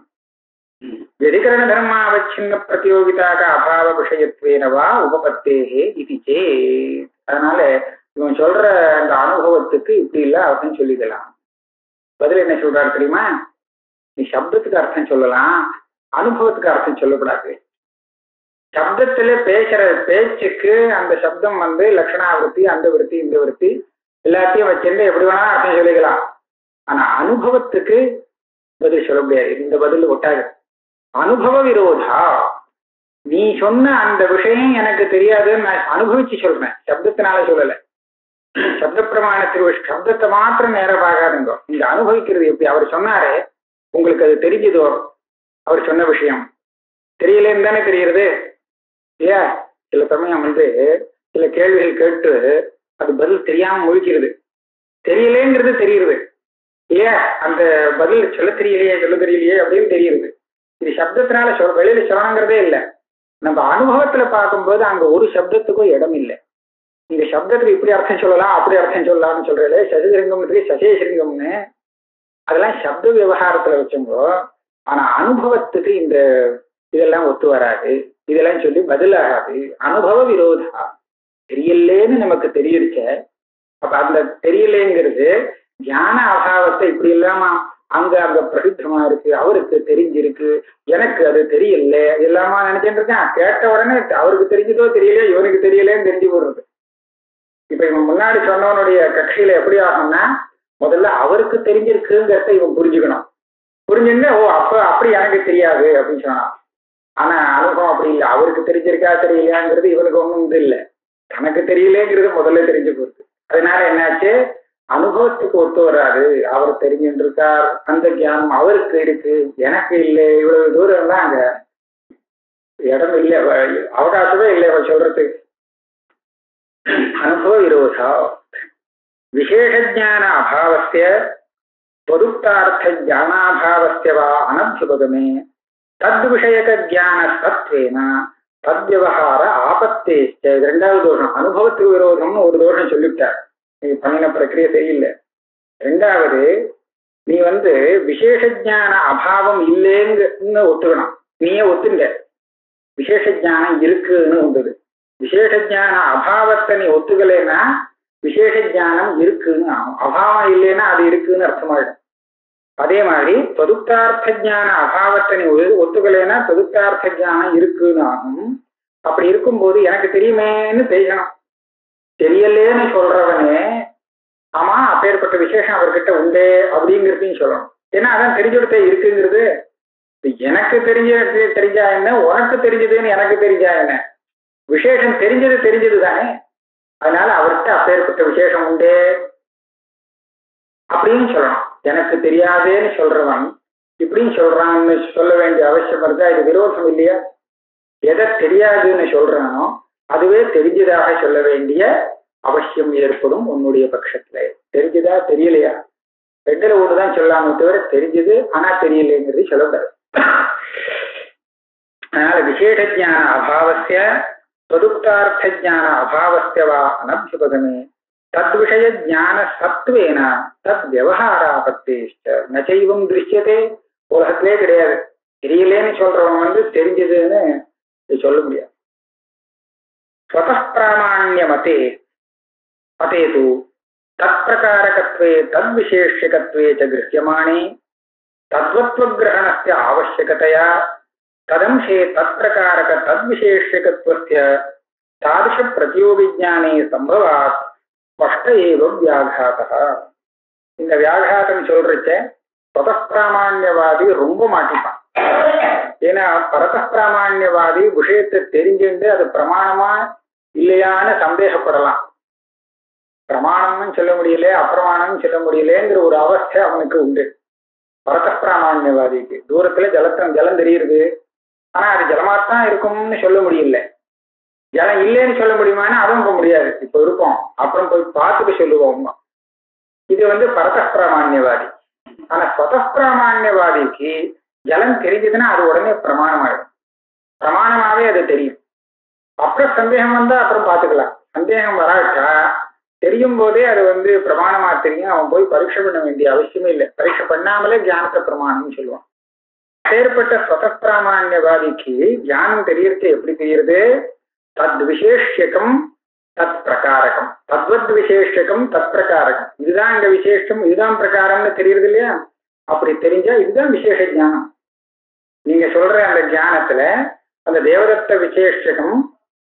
व्यधिकरण धर्मावच्छिन्न प्रतियोगिता का अभाव விஷயத்வேனவா உபபத்தேஹே இது சேத். அதனால இவன் சொல்ற அந்த அனுபவத்துக்கு இப்படி இல்ல அர்த்தம் சொல்லிக்கலாம். பதில் என்ன சொல்றாரு தெரியுமா, நீ சப்தத்துக்கு அர்த்தம் சொல்லலாம், அனுபவத்துக்கு அர்த்தம் சொல்லக்கூடாது. சப்தத்துல பேசுற பேச்சுக்கு அந்த சப்தம் லட்சணாவிருத்தி, அந்த விருத்தி, இந்த விருத்தி எல்லாத்தையும் வச்சிருந்து எப்படி வேணா அர்த்தம் சொல்லிக்கலாம். ஆனா அனுபவத்துக்கு பதில் சொல்ல முடியாது. இந்த பதில் ஒட்டாது. அனுபவ விரோதா, நீ சொன்ன அந்த விஷயம் எனக்கு தெரியாதுன்னு நான் அனுபவிச்சு சொல்றேன், சப்தத்தினால சொல்லல. சப்த பிரமாணத்தில் சப்தத்தை மாத்திரம் நேர பார்க்காதுங்க, நீங்க அனுபவிக்கிறது எப்படி. அவர் சொன்னாரே, உங்களுக்கு அது தெரிஞ்சதோ, அவர் சொன்ன விஷயம் தெரியலேன்னு தானே தெரியுறது இல்லையா. சில சமயம் சில கேள்விகள் கேட்டு அது பதில் தெரியாம முழிக்கிறது, தெரியலேங்கிறது தெரியுது இல்லையா. அந்த பதில் சொல்ல தெரியலையே அப்படின்னு தெரியுது. இது சப்தத்தினால வெளியில சொல்லணுங்கிறதே இல்லை. நம்ம அனுபவத்துல பார்க்கும்போது அங்க ஒரு சப்தத்துக்கும் இடம் இல்லை. இந்த சப்தத்துக்கு இப்படி அர்த்தம் சொல்லலாம், அப்படி அர்த்தம் சொல்லலாம்னு சொல்றேன். சசிசிருங்கம் சசேசிருங்கம்னு அதெல்லாம் சப்த விவகாரத்துல வச்சோங்கோ. ஆனா அனுபவத்துக்கு இந்த இதெல்லாம் ஒத்து வராது, இதெல்லாம் சொல்லி பதிலாகாது. அனுபவ விரோதா, தெரியலேன்னு நமக்கு தெரியிருக்க. அப்ப அந்த தெரியலேங்கிறது ஞான அபாவத்தை இப்படி இல்லாம அங்க பிரசித்தமா இருக்கு, அவருக்கு தெரிஞ்சிருக்கு, எனக்கு அது தெரியல எல்லாமா நினைச்சுட்டு இருக்கேன். கேட்ட உடனே அவருக்கு தெரிஞ்சதோ தெரியல, இவனுக்கு தெரியலேன்னு தெரிஞ்சு போடுறது. இப்ப இவன் முன்னாடி சொன்னவனுடைய கட்சியில எப்படி ஆகும்னா, முதல்ல அவருக்கு தெரிஞ்சிருக்குங்கிறத இவன் புரிஞ்சுக்கணும். புரிஞ்சுன்னு ஓ அப்ப அப்படி எனக்கு தெரியாது அப்படின்னு சொன்னான். ஆனா அனுபவம் அப்படி இல்லை. அவருக்கு தெரிஞ்சிருக்கா தெரியலையாங்கிறது இவனுக்கு ஒண்ணும் இது இல்லை. தனக்கு தெரியலேங்கிறது முதல்ல தெரிஞ்சு போகுது. அதனால என்னாச்சு, அனுபவத்துக்கு ஒத்து வராது. அவர் தெரிஞ்சுட்டு இருக்கார், அந்த ஞானம் அவருக்கு இருக்கு, எனக்கு இல்லை. இவ்வளவு தூரம் எல்லாம் அங்க இடம் இல்லை, அவகாசமே இல்லை அவர் சொல்றதுக்கு. அனுபவ விரோதா விசேஷ ஜான அபாவஸ்ய त्वदुक्तार्थ ज्ञानाभावस्य वा अनभ्युपगमे तद्विषयक ज्ञान सत्वेन तद्व्यवहार ஆபத்தேச்ச. இரண்டாவது தோஷம் அனுபவத்துக்கு விரோதம்னு ஒரு தோஷம் சொல்லிவிட்டார். நீ பண்ணின பிரக்கிரியை சரியில்லை. ரெண்டாவது, நீ விசேஷ ஜான அபாவம் இல்லைன்னு ஒத்துக்கணும். நீயே ஒத்துங்க விசேஷ ஜானம் இருக்குன்னு வந்தது. விசேஷ ஜான அபாவத்தை நீ ஒத்துக்கலைன்னா விசேஷ ஜானம் இருக்குன்னு ஆகும். அபாவம் இல்லைன்னா அது இருக்குன்னு அர்த்தமாயிடும். அதே மாதிரி தொதுக்தார்த்த ஜான அபாவத்தை நீ ஒத்துக்கலைன்னா தொதுக்தார்த்த ஜானம் இருக்குன்னு ஆகும். அப்படி இருக்கும்போது எனக்கு தெரியுமேன்னு தெரியணும். தெரியலேன்னு சொல்றவனே ஆமா அப்பேற்பட்ட விசேஷம் அவர்கிட்ட உண்டே அப்படிங்கிறதையும் சொல்லணும். ஏன்னா அதான் தெரிஞ்சுடுத்தே இருக்குங்கிறது. எனக்கு தெரிஞ்சா என்ன, உனக்கு தெரிஞ்சதுன்னு எனக்கு தெரிஞ்சா என்ன, விசேஷம் தெரிஞ்சது தானே. அதனால அவர்கிட்ட அப்பேற்பட்ட விசேஷம் உண்டே அப்படின்னு சொல்லணும். எனக்கு தெரியாதேன்னு சொல்றவன் இப்படின்னு சொல்றான்னு சொல்ல வேண்டிய அவசியம் இருந்தா இது விரோதம் இல்லையா? எதை தெரியாதுன்னு சொல்றானோ அதுவே தெரிஞ்சதாக சொல்ல வேண்டிய அவசியம் ஏற்படும் உன்னுடைய பட்சத்துல. தெரிஞ்சதா தெரியலையா ரெண்டுல ஒண்ணுதான் சொல்லாம தவிர தெரிஞ்சது ஆனா தெரியலைங்கிறது சொல்லக்கூடாது. அதனால விசேஷ ஜான அபாவஸ்ய त्वदुक्तार्थ ज्ञान अभावस्य वा अनभ्युपगमे तद्विषय ज्ञान सत्वेन तद्व्यवहारापत्तेश्च न चैवं दृश्यते. உலகத்திலே கிடையாது. தெரியலேன்னு சொல்றவன் தெரிஞ்சதுன்னு சொல்ல முடியாது. स्वतः प्रामाण्य मते तु तत्प्रकारकत्वे तद्विशेष्यकत्वे च गृह्यमाणे तद्वत्वग्रहणस्य आवश्यकतया तदंशे तत्प्रकारक तद्विशेष्यकत्वस्य तादृश प्रतियोगिज्ञाने संभवात् स्पष्ट एव व्याघातः. இந்த வியாகாதம் சொல்றச்ச பரதப்பிராமாண்யவாதி ரொம்ப மாட்டிப்பான். ஏன்னா பரதப்பிராமாண்யவாதி விஷயத்தை தெரிஞ்சுட்டு அது பிரமாணமா இல்லையான்னு சந்தேகப்படலாம். பிரமாணம்னு சொல்ல முடியல, அப்பிரமாணம்னு சொல்ல முடியலங்கிற ஒரு அவஸ்தை அவனுக்கு உண்டு. பரதப்பிராமாண்யவாதிக்கு தூரத்துல ஜலம் தெரியுது, ஆனா அது ஜலமாத்தான் இருக்கும்னு சொல்ல முடியல. ஜலம் இல்லைன்னு சொல்ல முடியுமான்னு அதுவும் முடியாது. இப்ப இருப்போம் அப்புறம் போய் பார்த்துட்டு சொல்லுவோம். இது பரதப்பிராமாண்யவாதி. ஆனா ஸ்வதப்பிராமாண்யவாதிக்கு ஜலம் தெரிஞ்சதுன்னா அது உடனே பிரமாணமாயிடும். பிரமாணமாவே அது தெரியும். அப்புறம் சந்தேகம் வந்தா அப்புறம் பார்த்துக்கலாம். சந்தேகம் வராட்டா தெரியும் போதே அது பிரமாணமா தெரியும். அவன் போய் பரீட்சை பண்ண வேண்டிய அவசியமே இல்லை. பரீட்சை பண்ணாமலே ஞானத்தை பிரமாணம்னு சொல்லுவான். செயற்பட்ட ஸ்வதப்பிராமாண்யவாதிக்கு ஞானம் தெரியறது எப்படி தெரியுது? தத் விசேஷகம் தத் பிரகாரகம், தத்வத் விசேஷகம் தத் பிரகாரகம். இதுதான் இந்த விசேஷம், இதுதான் பிரகாரம்னு தெரியுது இல்லையா? அப்படி தெரிஞ்சா இதுதான் விசேஷ ஞானம். நீங்க சொல்ற அந்த ஞானத்துல அந்த தேவதத்த விசேஷகம்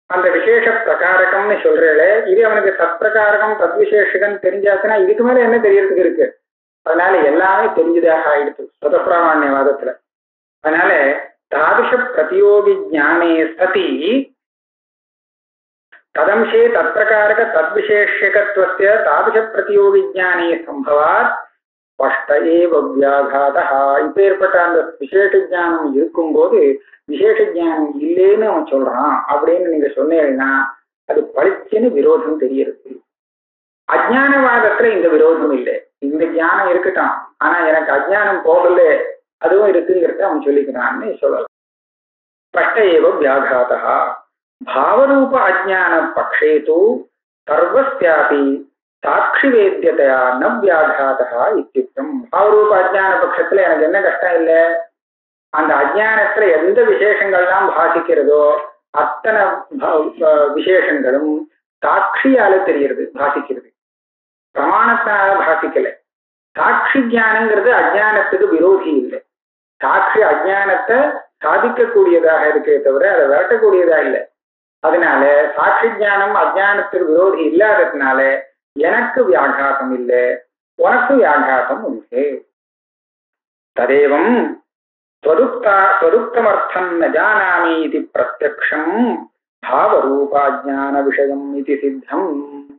அந்த விசேஷ பிரகாரகம்னு சொல்றேல, இது அவனுக்கு தத் பிரகாரகம் தத் விசேஷகம் தெரிஞ்சாச்சுன்னா இதுக்கு மேல என்ன தெரியறதுக்கு இருக்கு? அதனால எல்லாமே தெரிஞ்சதாக ஆயிடுச்சு ஸ்வதப்பிராமாண்யவாதத்துல. அதனால தாதுஷ பிரதியோகி ஞானே சதி ததம்சே தத்பிரகாரக தத்விசேஷகத்வஸ்ய தாதுஷ பிரதியோகி ஞானே சம்பவாத் ஸ்பஷ்ட ஏவ வியாகாதः. இப்ப ஏற்பட்ட அந்த விசேஷ ஞானம் இருக்கும்போது விசேஷ ஞானம் இல்லைன்னு அவன் சொல்றான் அப்படின்னு நீங்க சொன்னீங்கன்னா அது பளிச்சுன்னு விரோதம் தெரியுது. அஜ்ஞானவாதத்துல இந்த விரோதம் இல்லை. இந்த ஞானம் இருக்கட்டும், ஆனா எனக்கு அஜ்ஞானம் போகல அதுவும் இருக்குங்கிறத அவன் சொல்லிக்கிறான்னு சொல்லலாம். ஸ்பஷ்ட ஏவ வியாகாதः. பாவரூப அஜ்ஞான பக்ஷே தூ சர்வஸ்யாபி சாட்சி வேத்தியதையா ந வியாகாதः இத்தியுக்தம். பாவரூப அஜ்ஞான பட்சத்துல எனக்கு என்ன கஷ்டம் இல்லை? அந்த அஜ்ஞானத்துல எந்த விசேஷங்கள்லாம் பாசிக்கிறதோ அத்தனை விசேஷங்களும் சாட்சியால தெரிகிறது, பாசிக்கிறது. பிரமாணத்தினால பாசிக்கல. சாட்சி ஞானங்கிறது அஜ்ஞானத்துக்கு விரோதி இல்லை. சாட்சி அஜ்ஞானத்தை சாதிக்கக்கூடியதாக இருக்கே தவிர அதை விரட்டக்கூடியதா இல்லை. அதனால சாட்சி ஞானம் அஜ்ஞானத்துக்கு விரோதி இல்லாததுனால எனக்கு வியாகாதம் இல்லை, உனக்கு வியாகாதம் உண்டு. ததேவம் ஸ்வருக்தமர்த்தம் ந ஜானாமி இது பிரத்யக்ஷம் பாவரூபாஜான விஷயம் இது சித்தம்.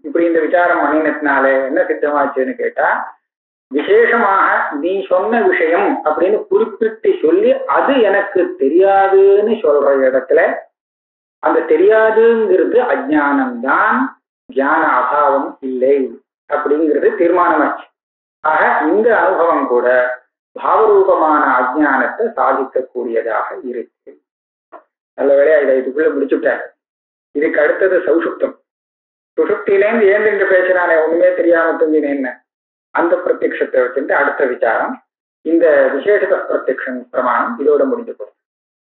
இப்படி இந்த விசாரம் பண்ணினதுனால என்ன சித்தமாச்சுன்னு கேட்டா, விசேஷமாக நீ சொன்ன விஷயம் அப்படின்னு குறிப்பிட்டு சொல்லி அது எனக்கு தெரியாதுன்னு சொல்ற இடத்துல அந்த தெரியாதுங்கிறது அஜானம்தான், தியான அபாவம் இல்லை அப்படிங்கிறது தீர்மானமாச்சு. ஆக இந்த அனுபவம் கூட பாவரூபமான அஜானத்தை சாதிக்கக்கூடியதாக இருக்கு. நல்ல வேளையா இதை இதுக்குள்ள முடிச்சுட்டேன். இதுக்கு அடுத்தது சௌசுப்தம். சுசுப்தியிலேருந்து ஏந்திருந்து பேசுறானே ஒண்ணுமே தெரியாம தூங்கினேன்னு அந்த பிரத்யக்ஷத்தை வச்சுட்டு அடுத்த விசாரம் இந்த விசேஷ பிரத்யக்ஷம் பிரமாணம் இதோட முடிஞ்சு போகும்.